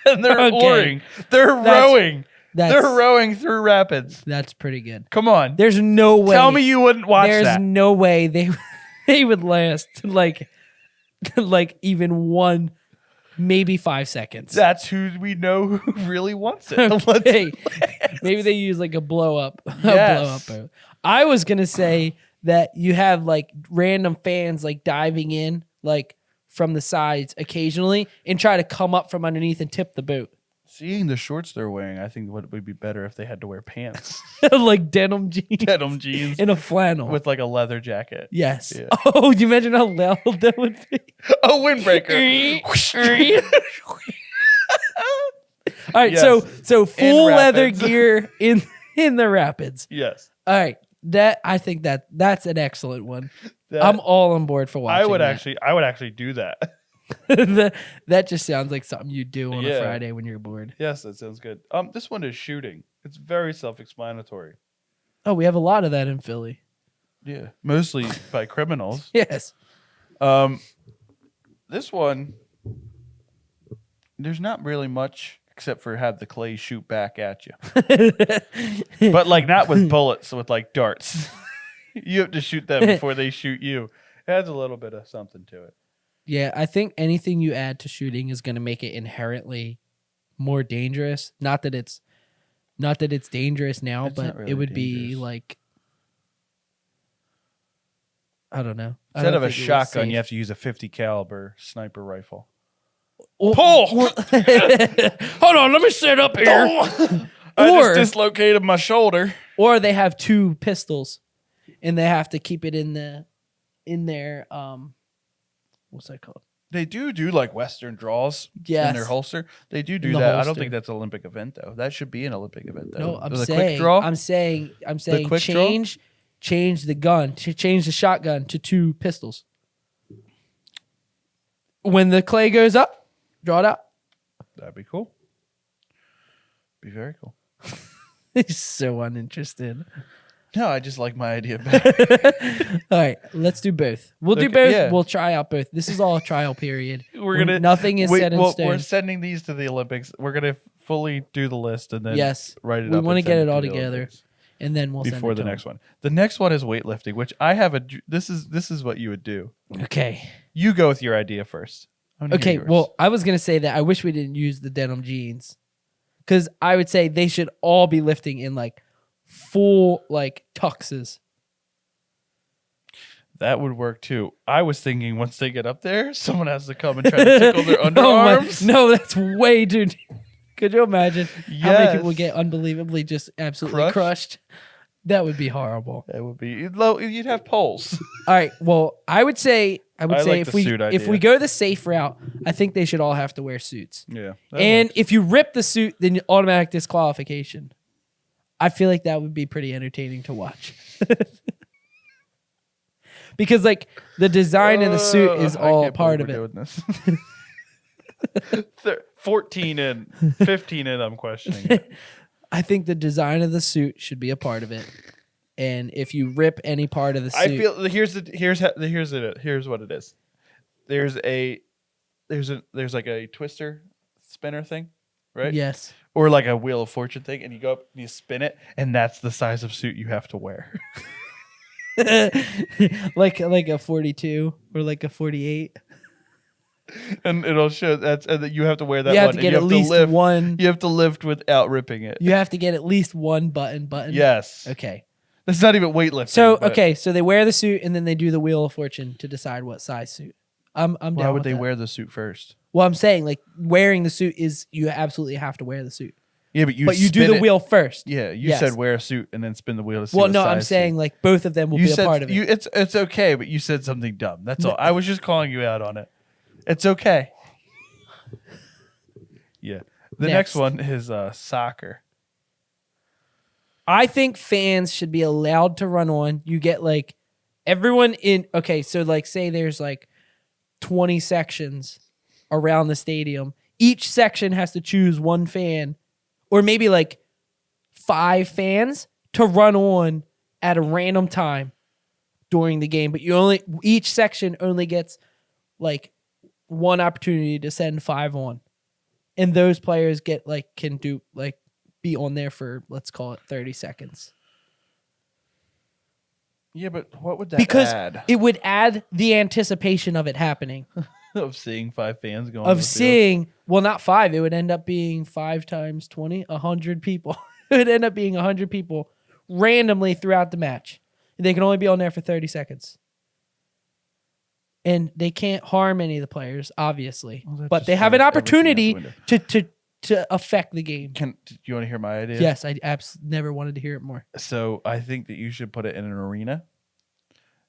and they're Okay. oaring. They're rowing. That's, They're rowing through rapids. that's pretty good. Come on. There's no way. Tell me you wouldn't watch There's that. no way they would last like even one, maybe 5 seconds. That's who we know who really wants it. Okay. Maybe they use like a blow up, Yes. boat. I was gonna say that you have like random fans like diving in like from the sides occasionally and try to come up from underneath and tip the boat. Seeing the shorts they're wearing, I think what would be better if they had to wear pants. Like denim jeans. Denim jeans And a flannel. with like a leather jacket. yes. Yeah. Oh, do you imagine how loud that would be? A windbreaker. All right, Yes. so full leather rapids. gear in the rapids. Yes. All right, I think that's an excellent one. That- I'm all on board for watching. I would that. actually do that. That just sounds like something you do on a Yeah. Friday when you're bored. Yes, that sounds good. This one is shooting. It's very self-explanatory. Oh, we have a lot of that in Philly. Yeah, mostly by criminals. Yes. This one, there's not really much except for have the clay shoot back at you, but like not with bullets, with like darts. You have to shoot them before they shoot you. It adds a little bit of something to it. Yeah, I think anything you add to shooting is going to make it inherently more dangerous. Not that it's dangerous now, It's but not really it would be dangerous. like I don't know. I Instead don't of a think it was shotgun, safe. you have to use a 50 caliber sniper rifle. Or- Pull! Hold on, let me sit up here. I Or- just dislocated my shoulder. Or they have two pistols, and they have to keep it in their what's that called? They do like Western draws Yes. in their holster. They do In the that. I don't holster. think that's an Olympic event though. That should be an Olympic event though. No, I'm The saying, quick draw. I'm saying, quick draw? change the gun, change the shotgun to two pistols. When the clay goes up, draw it out. That'd be cool. Be very cool. He's so uninterested. No, I just like my idea better. All right, let's do both. We'll do Okay, both. yeah. We'll try out both. This is all a trial period. We're gonna nothing is set in We're stone. sending these to the Olympics. We're gonna fully do the list and then Yes, write it we up. want to and get send it all to the together, Olympics and then we'll before send it the to next one. The next one is weightlifting, which I have a. This is what you would do. them. Okay. You go with your idea first. Okay, well, I was going to say that I wish we didn't use the denim jeans. Because I would say they should all be lifting in like full like tuxes. That would work too. I was thinking once they get up there, someone has to come and try to tickle their underarms. No, that's way too. Could you imagine how many people would Yes. get unbelievably just absolutely crushed? That would be horrible. That would be you'd have poles. All right. Well, I would say like if the suit if idea. we go the safe route, I think they should all have to wear suits. Yeah. And if you rip the suit, then automatic disqualification. I feel like that would be pretty entertaining to watch. Because like the design of the suit is all part of it. 14 and 15 and I'm questioning it. I think the design of the suit should be a part of it. And if you rip any part of the suit, I feel here's what it is. There's like a twister spinner thing, right? yes. Or like a wheel of fortune thing, and you go up and you spin it, and that's the size of suit you have to wear. like a 42 or like a 48. And it'll show and that you have to wear that. You have one, to get you at least lift, one. You have to lift without ripping it. You have to get at least one button. Yes. Okay. That's not even weightlifting. So but okay, so they wear the suit and then they do the wheel of fortune to decide what size suit. I'm down. Why would with they that. wear the suit first? Well, I'm saying like wearing the suit is you absolutely have to wear the suit. Yeah, but you do the wheel first. Yeah, you Yes. said wear a suit and then spin the wheel to see Well, what no, size I'm saying suit. like both of them will You be said a part of it. it's okay, but you said something dumb. That's all. I was just calling you out on it. It's okay. Yeah. The next one is soccer. I think fans should be allowed to run on. You get like everyone in. Okay, so like say there's like 20 sections around the stadium. Each section has to choose one fan, or maybe like 5 fans to run on at a random time during the game. But each section only gets like one opportunity to send 5 on, and those players can be on there for, let's call it 30 seconds. Yeah, but what would that Because add? it would add the anticipation of it happening. Of seeing 5 fans going Of seeing, well, not 5. It would end up being 5 times 20, 100 people. It would end up being 100 people randomly throughout the match. They can only be on there for 30 seconds. And they can't harm any of the players, obviously. Well, that but just they have an throws everything out the opportunity to affect the game. Do you want to hear my idea? Yes, I never wanted to hear it more. So I think that you should put it in an arena.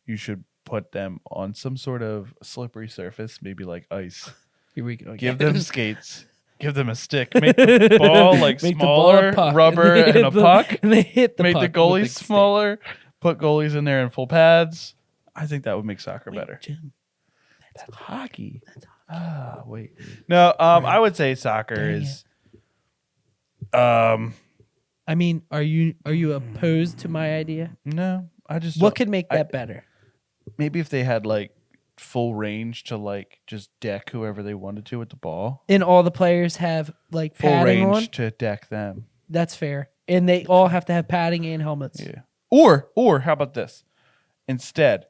You should put them on some sort of slippery surface, maybe like ice. Here we go. Give them skates. Give them a stick. Make the ball like Make the ball smaller, a puck. rubber, and a puck. And they hit the Make puck the with goalies stick. smaller. Put goalies in there in full pads. I think that would make soccer better. Jim, That's hockey. Ah, wait. No, I would say soccer Dang is. I mean, are you opposed to my idea? No, I just What don't- could make that better? maybe if they had like full range to like just deck whoever they wanted to with the ball. And all the players have like Full padding range on. to deck them. That's fair. And they all have to have padding and helmets. Yeah. Or how about this? Instead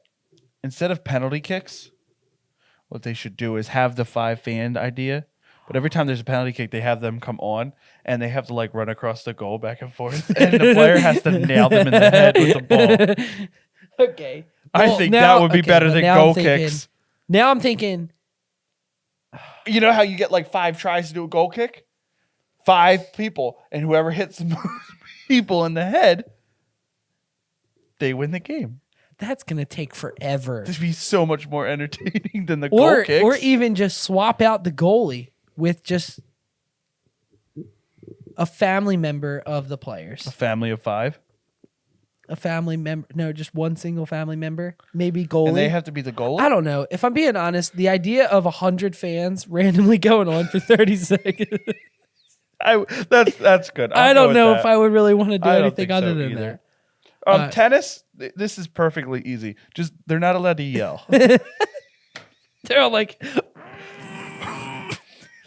of penalty kicks, what they should do is have the 5 fan idea. But every time there's a penalty kick, they have them come on and they have to like run across the goal back and forth. And the player has to nail them in the head with the ball. Okay. I Well, think now- that would be okay, better but than now goal I'm thinking- kicks. Now I'm thinking, You know how you get like 5 tries to do a goal kick? 5 people. And whoever hits the most people in the head, they win the game. that's going to take forever. This would be so much more entertaining than the goal kicks. Or even just swap out the goalie with just a family member of the players. A family of 5. A family member. No, just one single family member. Maybe goalie. And they have to be the goalie? I don't know. If I'm being honest, the idea of 100 fans randomly going on for 30 seconds. That's good. I don't know if I would really want to do I don't anything think other so than either. that. Tennis, this is perfectly easy. Just they're not allowed to yell. They're all like,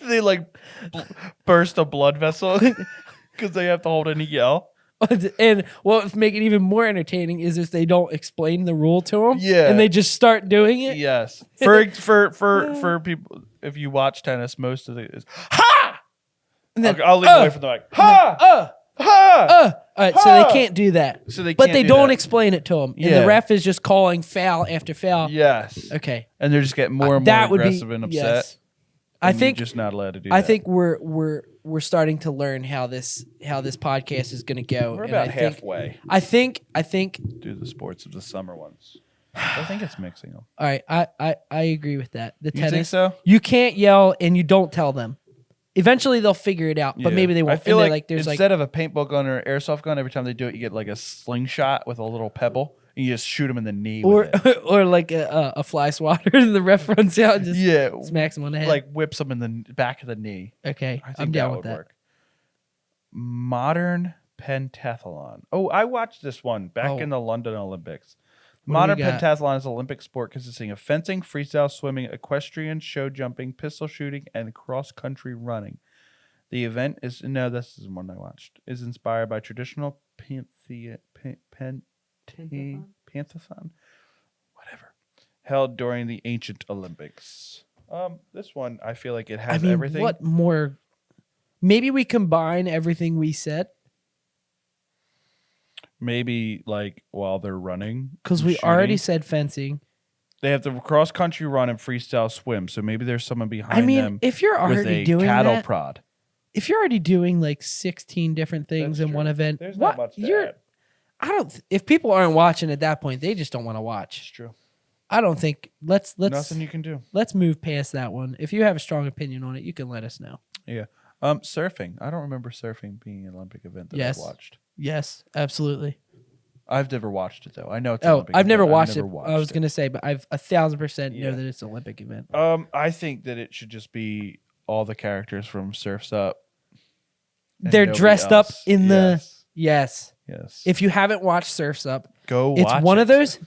They like burst a blood vessel because they have to hold in a yell. and what would make it even more entertaining is if they don't explain the rule to them. Yeah. And they just start doing it. Yes. For people if you watch tennis, most of it is ha. And then, I'll leave away from the mic. Ha! Ha! All right, so they can't do that. So they but can't they do don't that. explain it to them. And Yeah. the ref is just calling foul after foul. Yes. Okay. And they're just getting more and more That would be aggressive and upset. yes. I and think you're just not allowed to do that. I think we're starting to learn how this podcast is going to go. We're and about I think, halfway. I think. Do the sports of the summer ones. I think it's mixing them. All right, I agree with that. The You tennis. think so? You can't yell and you don't tell them. Eventually they'll figure it out, but Yeah. maybe they won't. I feel And like there's instead of a paintball gun or an airsoft gun, every time they do it, you get like a slingshot with a little pebble, and you just shoot them in the knee. or with it. or like a fly swatter, and the ref runs out and just Yeah, smacks him on the head. like whips them in the back of the knee. Okay, I think I'm down that with would that. work. Modern pentathlon. Oh, I watched this one back in the London Olympics. What do Modern we got? pentathlon is an Olympic sport consisting of fencing, freestyle swimming, equestrian, show jumping, pistol shooting, and cross-country running. The event is this is one I watched. Is inspired by traditional pantheon, whatever, held during the ancient Olympics. This one I feel like it has everything. What more? Maybe we combine everything we said Maybe like while they're running, because and we already shooting. said fencing. They have the cross country run and freestyle swim. So maybe there's someone behind I mean, them if you're with already a doing cattle that, prod. if you're already doing like 16 different things That's in one true. event, There's what not much to you're? add. I don't. If people aren't watching at that point, they just don't want to watch. It's true. I don't think. Let's Nothing you can do. let's move past that one. If you have a strong opinion on it, you can let us know. Yeah. Surfing. I don't remember surfing being an Olympic event that Yes. I've watched. Yes, absolutely. I've never watched it though. I know it's an Oh, Olympic I've never event. watched it. Watched I was gonna say, but I've 1,000% know Yeah. that it's an Olympic event. I think that it should just be all the characters from Surf's Up. and They're nobody dressed up else. in the Yes. yes. If you haven't watched Surf's Up, Go it's watch one it. of those.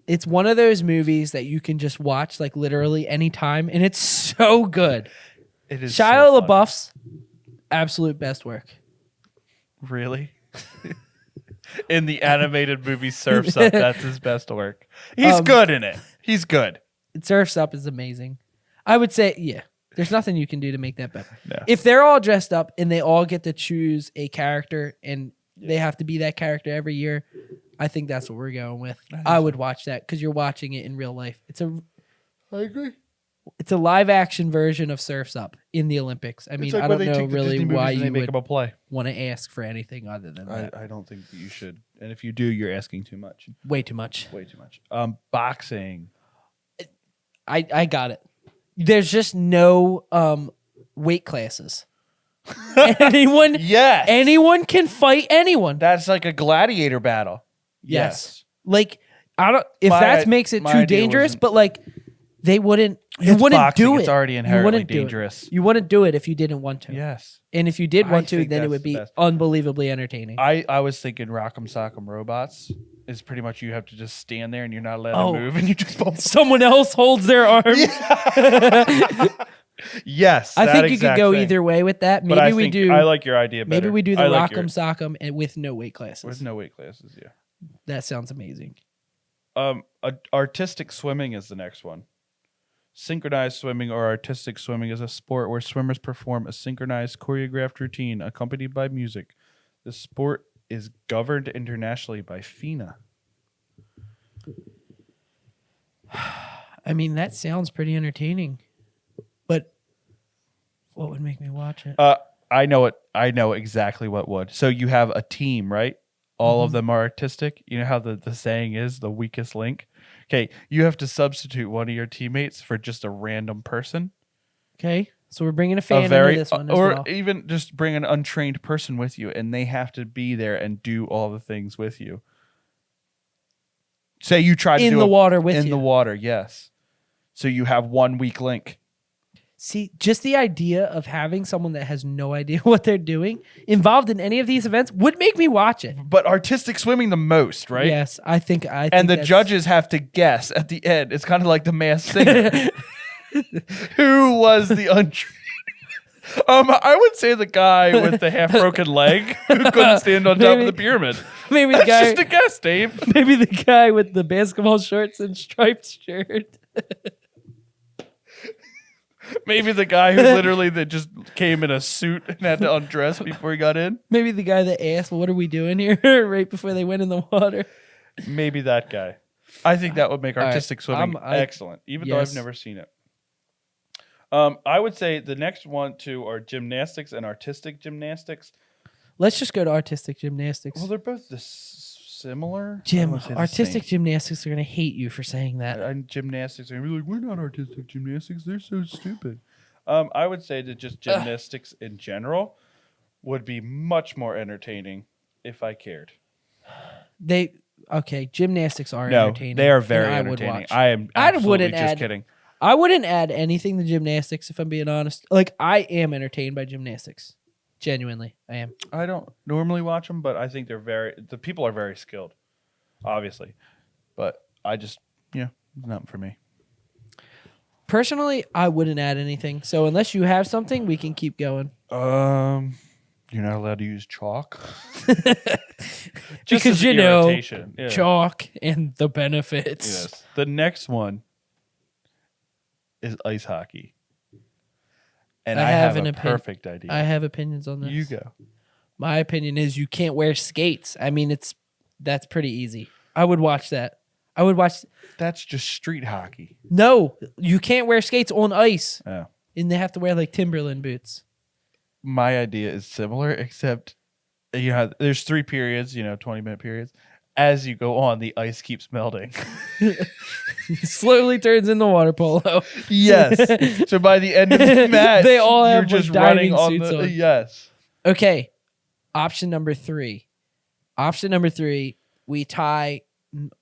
It's one of those movies that you can just watch like literally anytime, and it's so good. It is Shia so funny. LaBeouf's absolute best work. Really? In the animated movie Surf's Up, that's his best work. He's good in it. He's good. Surf's Up is amazing. I would say, yeah. There's nothing you can do to make that better. No. If they're all dressed up and they all get to choose a character and they have to be that character every year, I think that's what we're going with. I would watch that because you're watching it in real life. I agree. It's a live action version of Surf's Up in the Olympics. I mean, I don't know really why you make would them a play. want to ask for anything other than that. I don't think that you should. And if you do, you're asking too much. Way too much. Way too much. Boxing. I got it. There's just no weight classes. Anyone Yes. anyone can fight anyone. That's like a gladiator battle. Yes. Like I don't if My- that makes it my too idea dangerous, wasn't- but like they wouldn't you It's wouldn't boxing, do it. it's already You inherently wouldn't do it. dangerous. You wouldn't do it if you didn't want to. Yes. And if you did I want to, think then it that's would the be best. unbelievably entertaining. I was thinking Rock'em Sock'em Robots is pretty much you have to just stand there and you're not allowed Oh. to move and you just bump. Someone else holds their arm. Yes. I that think you could exact go thing. either way with that. But I Maybe we think- do I like your idea better. maybe we do the I like Rock'em Sock'em and with no weight classes. with no weight classes, yeah. That sounds amazing. Artistic swimming is the next one. Synchronized swimming or artistic swimming is a sport where swimmers perform a synchronized choreographed routine accompanied by music. The sport is governed internationally by FINA. I mean, that sounds pretty entertaining. But what would make me watch it? I know it. I know exactly what would. So you have a team, right? All of them are artistic. You know how the saying is the weakest link? Okay, you have to substitute one of your teammates for just a random person. Okay. So we're bringing a fan into this one as or well. even just bring an untrained person with you, and they have to be there and do all the things with you. Say you try to In do the water with in you. the water, yes. So you have one weak link. See, just the idea of having someone that has no idea what they're doing involved in any of these events would make me watch it. But artistic swimming the most, right? Yes, I think And the that's- judges have to guess at the end. It's kind of like the Masked Singer. Who was the untrained? I would say the guy with the half broken leg who couldn't stand on top of the pyramid. Maybe the That's guy, just a guess, Dave. maybe the guy with the basketball shorts and striped shirt. Maybe the guy who literally that just came in a suit and had to undress before he got in. Maybe the guy that asked, well, "What are we doing here?" right before they went in the water. Maybe that guy. I think that would make All right. artistic swimming excellent, even though Yes. I've never seen it. I would say the next one, two are gymnastics and artistic gymnastics. Let's just go to artistic gymnastics. Well, they're both similar. I Jim, wouldn't say the artistic same. gymnastics are going to hate you for saying that. And gymnastics are really like, we're not artistic gymnastics. They're so stupid. I would say that just gymnastics in general would be much more entertaining if I cared. Gymnastics are No, entertaining. they are very and I entertaining. would watch. I am absolutely just kidding. I wouldn't add anything to gymnastics if I'm being honest. Like, I am entertained by gymnastics. Genuinely, I am. I don't normally watch them, but I think the people are very skilled, obviously. But I just, nothing for me. Personally, I wouldn't add anything. So unless you have something, we can keep going. You're not allowed to use chalk. Because Yeah. chalk and the benefits. Yes. The next one is ice hockey. And I have a perfect idea. I have opinions on this. You go. My opinion is you can't wear skates. I mean, that's pretty easy. I would watch that. I would watch. That's just street hockey. No, you can't wear skates on ice. Oh. And they have to wear like Timberland boots. My idea is similar, except there's 3 periods, 20-minute periods. As you go on, the ice keeps melting. Slowly turns into water polo. Yes. So by the end of the match, they all have you're just like, running diving on suits on. Yes. Okay. Option number 3. We tie.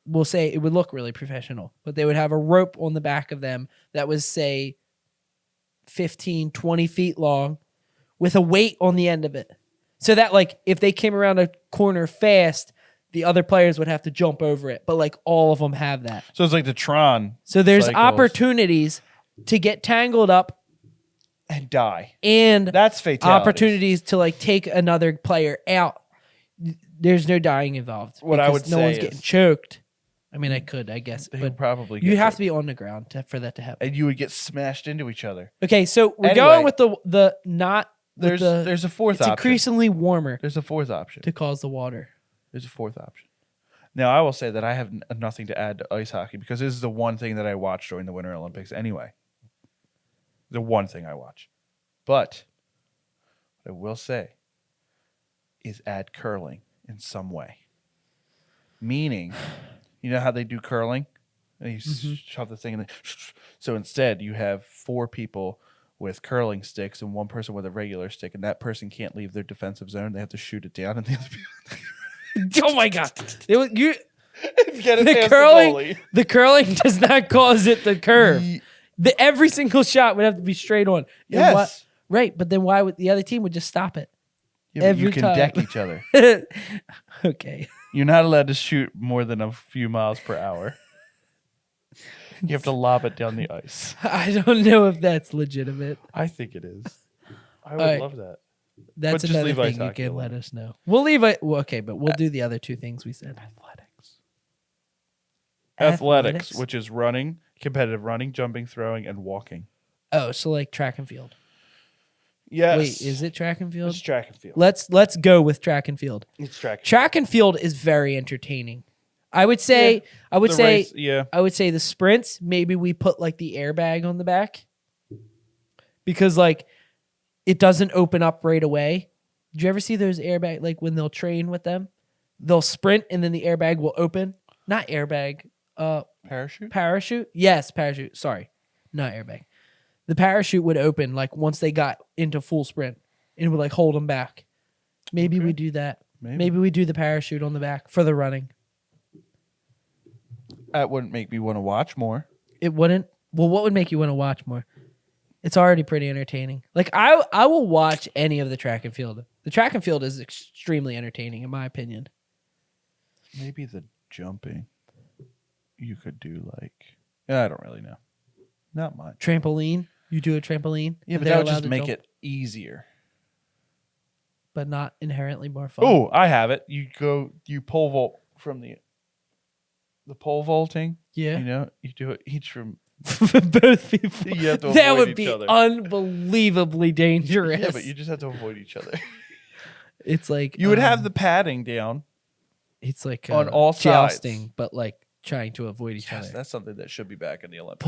We'll say it would look really professional, but they would have a rope on the back of them that was, say, 15, 20 feet long with a weight on the end of it. So that, like, if they came around a corner fast, the other players would have to jump over it. But, like, all of them have that. So it's like the Tron. So there's cycles. opportunities to get tangled up and die. And that's fatalities. Opportunities to, like, take another player out. There's no dying involved. What I would say no one's is, getting choked. I mean, I could, I guess, they but probably you have to be on the ground for that to happen. and you would get smashed into each other. Okay, so we're Anyway, going with the not. There's a fourth it's option. Increasingly warmer There's a fourth option. to cause the water. There's a fourth option. Now, I will say that I have nothing to add to ice hockey because this is the one thing that I watch during the Winter Olympics anyway. The one thing I watch. But what I will say is add curling in some way. Meaning, you know how they do curling? And you shove the thing in. So instead, you have 4 people with curling sticks and 1 person with a regular stick, and that person can't leave their defensive zone. They have to shoot it down, and the other people. Oh my god! Get it The past curling, the goalie. the curling does not cause it to curve. Every single shot would have to be straight on. Yes. Right, but then why would the other team would just stop it? Yeah, but you every can time. deck each other. Okay. You're not allowed to shoot more than a few miles per hour. You have to lob it down the ice. I don't know if that's legitimate. I think it is. I would right. love that. That's just another leave ice thing you hockey can alone. let us know. We'll leave it. Well, okay, but we'll do the other 2 things we said. Athletics, which is running, competitive running, jumping, throwing, and walking. Oh, so like track and field. Yes. Wait, is it track and field? It's track and field. Let's go with track and field. It's track. Track and field is very entertaining. I would say race, I would say the sprints, maybe we put like the airbag on the back. Because like it doesn't open up right away. Did you ever see those airbag like when they'll train with them? They'll sprint and then the airbag will open. Not airbag. Parachute? Parachute? Yes, parachute. Sorry. Not airbag. The parachute would open like once they got into full sprint and it would like hold them back. Maybe we do that. Maybe we do the parachute on the back for the running. That wouldn't make me want to watch more. It wouldn't. Well, what would make you want to watch more? It's already pretty entertaining. Like I will watch any of the track and field. The track and field is extremely entertaining in my opinion. Maybe the jumping. You could do I don't really know. Not much. Trampoline. You do a trampoline. Yeah, but that would just make it easier. But not inherently more fun. Oh, I have it. You pole vault from the pole vaulting. Yeah. You do it each from Both people. You have to That avoid would each be other. unbelievably dangerous. Yeah, but you just have to avoid each other. It's like You would have the padding down. It's like on all sides. jousting, but like trying to avoid each other. That's something that should be back in the Olympics.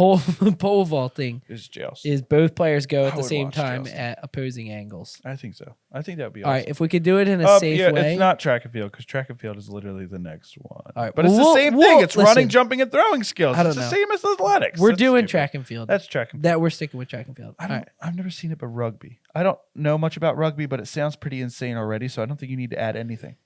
Pole vaulting Is joust. is both players go at I the would same watch time jousting. at opposing angles. I think so. I think that would be All awesome. right, if we could do it in a safe way. It's not track and field because track and field is literally the next one. All right, but it's well, the same we'll- thing. It's running, listen, jumping, and throwing skills. I don't It's the know. same as athletics. We're That's doing stupid. track and field. That's track and field. That we're sticking with track and field. All right. I've never seen it but rugby. I don't know much about rugby, but it sounds pretty insane already, so I don't think you need to add anything.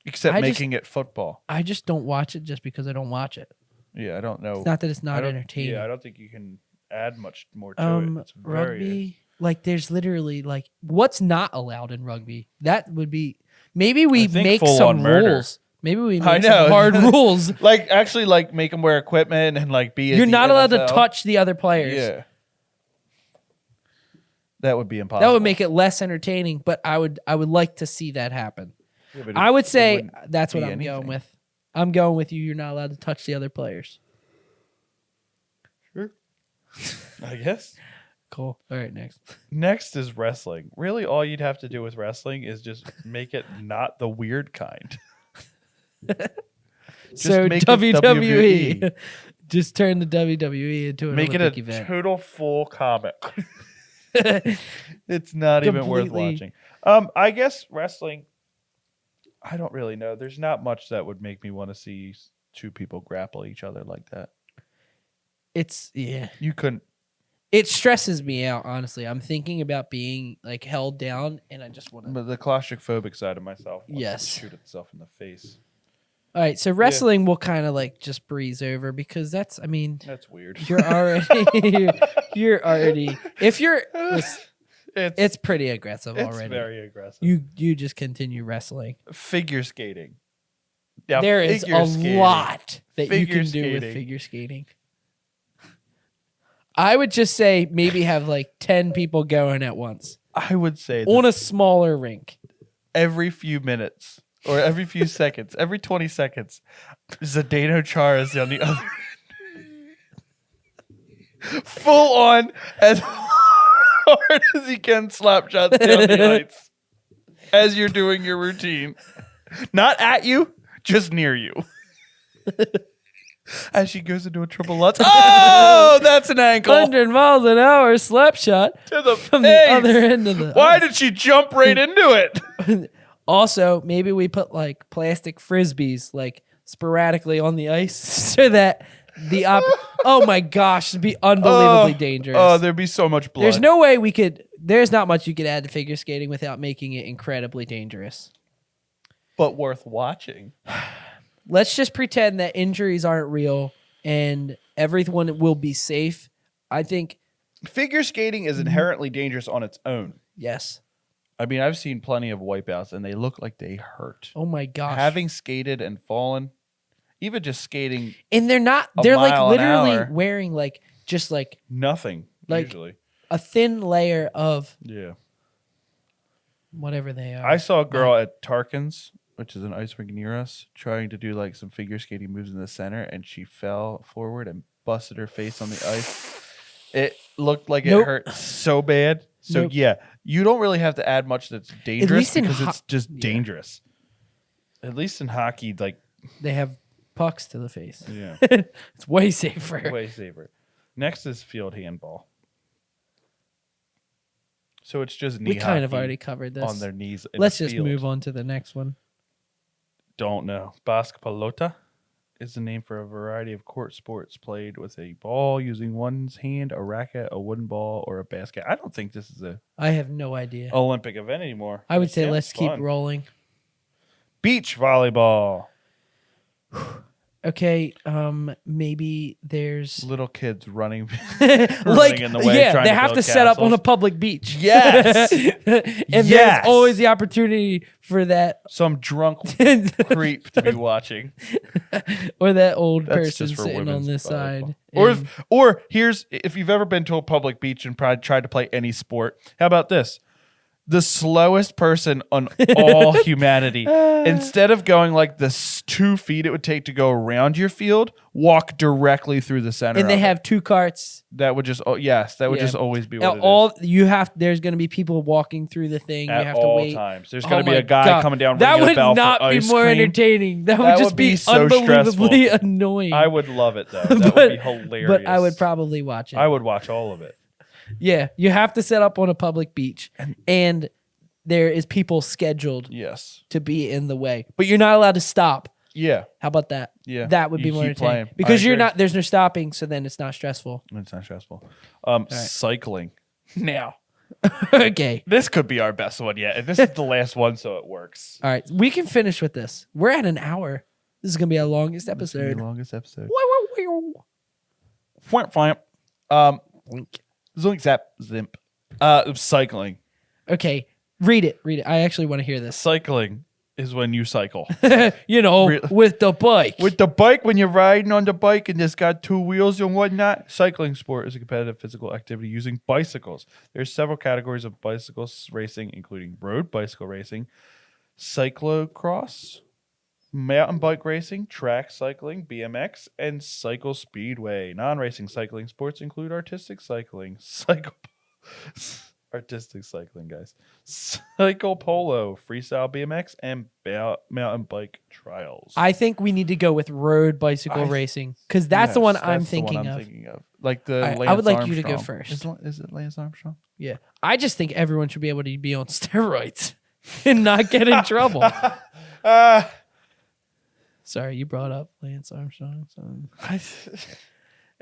Except making it football. I just don't watch it just because I don't watch it. Yeah, I don't know. It's not that it's not entertaining. Yeah, I don't think you can add much more to it. It's rugby, like there's literally like what's not allowed in rugby. That would be maybe we make some rules. Maybe we make some hard rules. Like actually like make them wear equipment and like be You're not allowed to NFL. touch the other players. Yeah. That would be impossible. That would make it less entertaining, but I would like to see that happen. Yeah, but I would say wouldn't that's what be I'm anything. going with. I'm going with you. You're not allowed to touch the other players. Sure. I guess. Cool. All right, next. Next is wrestling. Really, all you'd have to do with wrestling is just make it not the weird kind. So make it WWE. Just turn the WWE into an Make it Olympic a event. total full comic. It's not even worth Completely. watching. I guess wrestling, I don't really know. There's not much that would make me want to see two people grapple each other like that. You couldn't. It stresses me out, honestly. I'm thinking about being like held down, and I just want to. But the claustrophobic side of myself wants Yes. to shoot itself in the face. All right, so wrestling will kind of like just breeze over because that's weird. you're already if you're it's pretty aggressive It's already. very aggressive. You just continue wrestling. Figure skating. Now, There is figure a skating. lot that you Figure can do with skating. figure skating. I would just say maybe have like 10 people going at once I would say on a smaller rink. every few minutes or every few seconds, every 20 seconds, Zdeno Chara is on the other end. Full on as hard as he can slap shots down the ice as you're doing your routine. Not at you, just near you. As she goes into a triple Lutz. Oh, that's an ankle. 100 miles an hour slap shot To the from face. the other end of the Why did she jump right into it? Also, maybe we put like plastic frisbees like sporadically on the ice so that the oh my gosh, it'd be unbelievably dangerous. Oh, there'd be so much blood. There's no way there's not much you could add to figure skating without making it incredibly dangerous. But worth watching. Let's just pretend that injuries aren't real and everyone will be safe. I think Figure skating is inherently dangerous on its own. yes. I mean, I've seen plenty of wipeouts, and they look like they hurt. Oh my gosh. Having skated and fallen, even just skating and they're like mile an literally hour. wearing like just like nothing, Like- usually. a thin layer of Yeah. whatever they are. I saw a girl at Tarkin's, which is an ice rink near us, trying to do like some figure skating moves in the center, and she fell forward and busted her face on the ice. It looked like it Nope. hurt so bad. So Nope. yeah, you don't really have to add much that's dangerous least in because it's just yeah. dangerous. At least in hockey, like They have pucks to the face. yeah, It's way safer. way safer. Next is field handball. So it's just knee We kind of hockey already covered this. on their knees. in Let's the just field. move on to the next one. Don't know. Basque pelota is the name for a variety of court sports played with a ball using one's hand, a racket, a wooden ball, or a basket. I don't think this is a I have no idea. Olympic event anymore. I would It say sounds let's keep fun. rolling. Beach volleyball. Okay, maybe there's Little kids running. like in the way, yeah, trying they to have to build set up on a castles. public beach. Yes. And Yes. there's always the opportunity for that Some drunk creep to be watching. or that old That's person just for sitting on women's this volleyball. side. Or And- or here's if you've ever been to a public beach and tried to play any sport. How about this? the slowest person on all humanity. Instead of going like the 2 feet it would take to go around your field, walk directly through the center. And they have 2 carts. That would just that would just always be what it is. You have. There's going to be people walking through the thing. At you have to all wait. times. There's going to be a guy coming down. That ringing would a bell not for be ice more cream. entertaining. That would just be so unbelievably stressful. annoying. I would love it though. That would be hilarious. But I would probably watch it. I would watch all of it. Yeah, you have to set up on a public beach, and there is people scheduled Yes. to be in the way, but you're not allowed to stop. Yeah. How about that? Yeah. That would You be more keep entertaining playing. because I you're agree. not. There's no stopping, so then it's not stressful. It's not stressful. Cycling. Now, Okay. this could be our best one yet. And this is the last one, so it works. All right, we can finish with this. We're at an hour. This is gonna be our longest This is episode. the longest episode. Zoink zap zimp. Cycling. Okay, read it. Read it. I actually want to hear this. Cycling is when you cycle. With the bike. With the bike, when you're riding on the bike and it's got 2 wheels and whatnot, cycling sport is a competitive physical activity using bicycles. There's several categories of bicycles racing, including road bicycle racing, cyclocross, mountain bike racing, track cycling, BMX, and cycle speedway. Non-racing cycling sports include artistic cycling, artistic cycling, guys, cycle polo, freestyle BMX, and mountain bike trials. I think we need to go with road bicycle racing because that's the one Yes, I'm that's the one thinking I'm of. thinking of. Like the Alright, Lance I would like you to go Armstrong. first. Is it Lance Armstrong? Yeah, I just think everyone should be able to be on steroids and not get in trouble. Sorry, you brought up Lance Armstrong. So.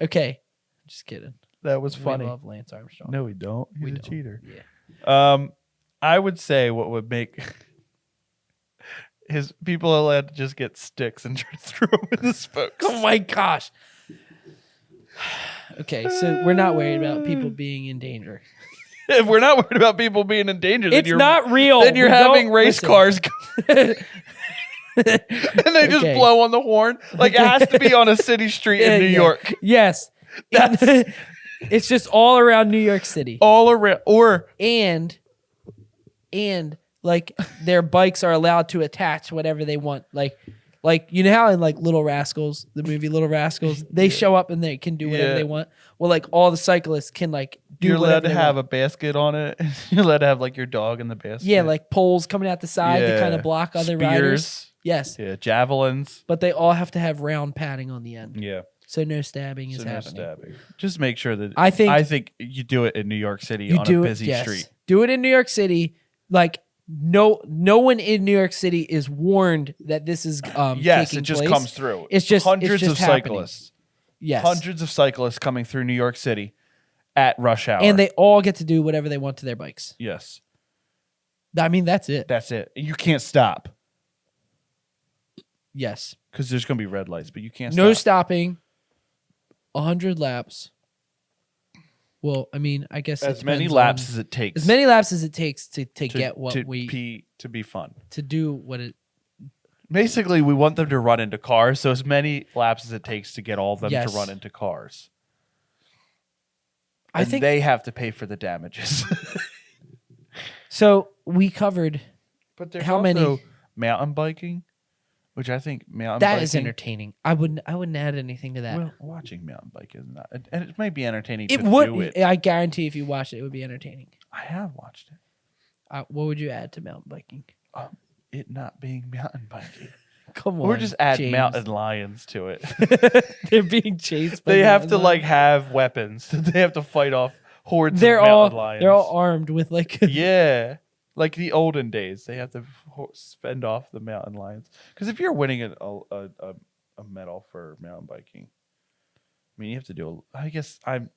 Okay, just kidding. That was funny. We love Lance Armstrong. No, we don't. He's We a don't. cheater. Yeah. I would say what would make his people allowed to just get sticks and try to throw them in the spokes. Oh my gosh. Okay, so we're not worried about people being in danger. If we're not worried about people being in danger, then It's not real. Then you're We having don't- race listen. cars and they just Okay. blow on the horn. Like it has to be on a city street in New Yeah. York. Yes. It's just all around New York City. All around And like their bikes are allowed to attach whatever they want. Like you know how in like Little Rascals, the movie Little Rascals, they show up and they can do whatever Yeah. they want. Well, like all the cyclists can like do you're allowed whatever to they have want. a basket on it. You're allowed to have like your dog in the basket. Yeah, like poles coming out the side to kind Yeah. of block other Spears. riders. Yes. Yeah, javelins. But they all have to have round padding on the end. Yeah. So no stabbing is So no happening. stabbing. Just make sure that I think you do it in New York City You on do a it, busy yes. street. Do it in New York City. Like no one in New York City is warned that this is Yes, taking it just place. comes through. It's just hundreds it's of just happening. cyclists. Yes. Hundreds of cyclists coming through New York City at rush hour. And they all get to do whatever they want to their bikes. Yes. I mean, that's it. That's it. You can't stop Yes. because there's going to be red lights, but you can't No stop. stopping. 100 laps. Well, I mean, I guess it As many depends laps on- as it takes. as many laps as it takes to get what to we be fun. to do what it. Basically, we want them to run into cars, so as many laps as it takes to get all of them Yes. to run into cars. I And think they have to pay for the damages. so. We covered But there's How many- also mountain biking, which I think mountain biking that is entertaining. I wouldn't add anything to that. Well, watching mountain bike is not, and it might be entertaining it to would. do it. I guarantee if you watched it, it would be entertaining. I have watched it. What would you add to mountain biking? It not being mountain biking, Come on, or just add James. mountain lions to it. They're being chased. By They have to mountain like lions. have weapons. They have to fight off hordes They're of mountain all lions. they're all armed with like. Yeah, like the olden days. They have to fend off the mountain lions. Because if you're winning a medal for mountain biking, I mean, you have to do. I guess I'm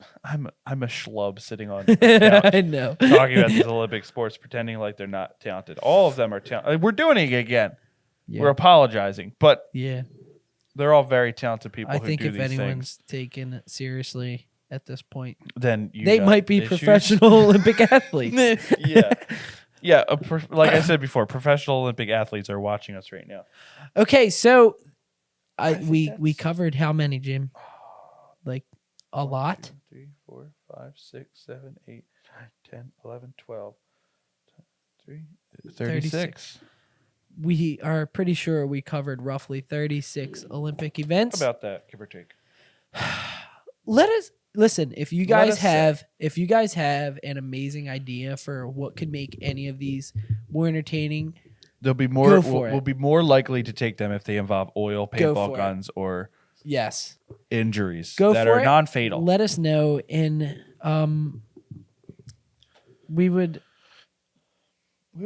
a schlub sitting on a couch I know. talking about these Olympic sports, pretending like they're not talented. All of them are talented. We're doing it again. Yeah. We're apologizing, but Yeah. they're all very talented people I who think do if these anyone's things. taken it seriously at this point, Then they might be issues. professional Olympic athletes. Yeah. Yeah, like I said before, professional Olympic athletes are watching us right now. Okay, so I think we that's- covered how many, Jim? Like a lot? 2, 3, 4, 5, 6, 7, 8, 9, 10, 11, 12. 36. We are pretty sure we covered roughly 36 Olympic events. About that, give or take. Let us listen. If you Let guys us say. have an amazing idea for what could make any of these more entertaining, They'll be more. Go for We'll it. be more likely to take them if they involve oil, Go paintball for it. guns, or yes, injuries go that for are it. non-fatal. Let us know, and we would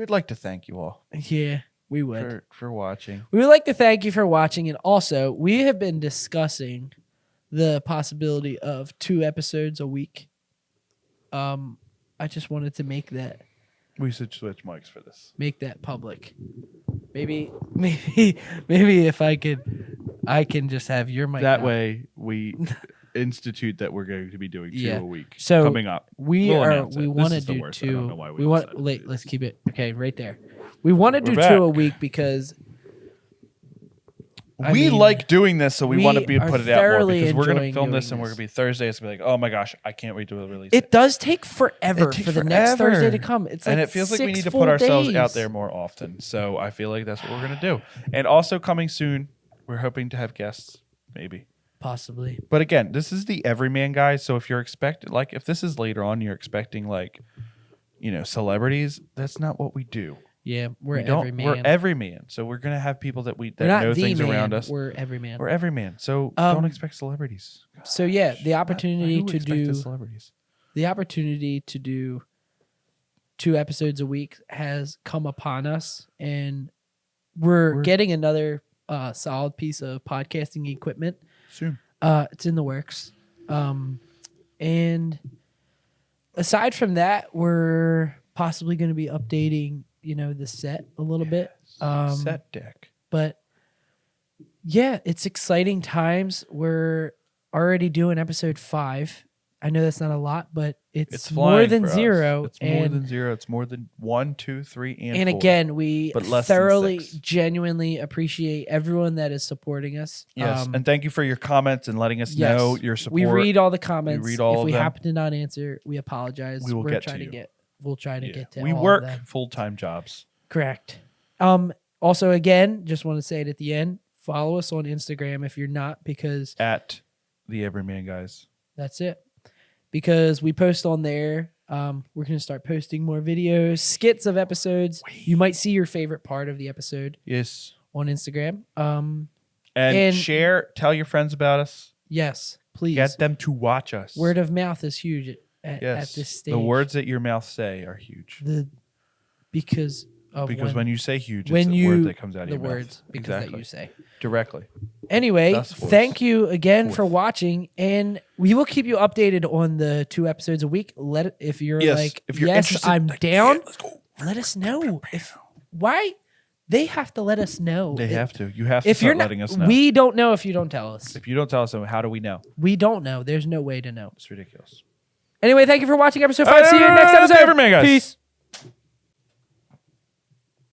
like to thank you all we would. for watching. We would like to thank you for watching, and also we have been discussing the possibility of 2 episodes a week. I just wanted to make that We should switch mics for this. public. Maybe if I can just have your mic. That now. way, we institute that we're going to be doing 2 Yeah. a week. So coming up, We We'll are. announce We it. want This to is the do worst. I 2. don't know why we want. decided to Wait, do let's this. keep it. Okay, right there. We want to do We're 2 back. a week because I we mean, like doing this, so we want to we put are it out more thoroughly because we're going to enjoying film this doing and we're this. going to be Thursday. It's going to be like, oh my gosh, I can't wait to release it does take forever It takes for the next forever. Thursday to come. It's like And it feels like we 6 need to full put ourselves days. out there more often. So I feel like that's what we're going to do. And also coming soon, we're hoping to have guests, maybe. Possibly. But again, this is the Everyman Guys. So if you're expecting, like, if this is later on, you're expecting, like, celebrities, that's not what we do. Yeah, we're We don't. every man. We're everyman. So we're gonna have people that We're that not know the things man, around us. We're every man. We're everyman. So Um, don't expect celebrities. So yeah, the opportunity Who to expected do celebrities. 2 episodes a week has come upon us, and we're getting another solid piece of podcasting equipment. Soon. It's in the works. And aside from that, we're possibly going to be updating, the set a little bit. Set deck. But yeah, it's exciting times. We're already doing episode 5. I know that's not a lot, but it's more flying than for us. 0. It's more than 0. It's more than 1, 2, 3, and 4. again, we but less than thoroughly, 6. genuinely appreciate everyone that is supporting us. Yes, and thank you for your comments and letting us know your support. We read all the comments. read all if of we them. happen to not answer, we apologize. We will We're get trying to you. We'll try to get to We all work of them. full-time jobs. Correct. Also, again, just want to say it at the end. Follow us on Instagram if you're not, because At the Everyman Guys. that's it. Because we post on there. We're going to start posting more videos, skits of episodes. You might see your favorite part of the episode Yes. on Instagram. And share, tell your friends about us. Yes, please. Get them to watch us. Word of mouth is huge at Yes. this stage. The words that your mouth say are huge. Because when you say huge, when it's you a word that comes out of the your mouth. words because Exactly. that you say. Directly. Anyway, Thus force. thank you again for Forth. watching, and we will keep you updated on the 2 episodes a week. If you're Yes, like, if you're yes, interested, I'm like, down. yeah, let's go. Let us know. Why they have to let us know. They have to. You have to If you're start not, letting us know. we don't know if you don't tell us. If you don't tell us, how do we know? We don't know. There's no way to know. It's ridiculous. Anyway, thank you for watching episode 5. See you next episode. Everyman, guys. Peace.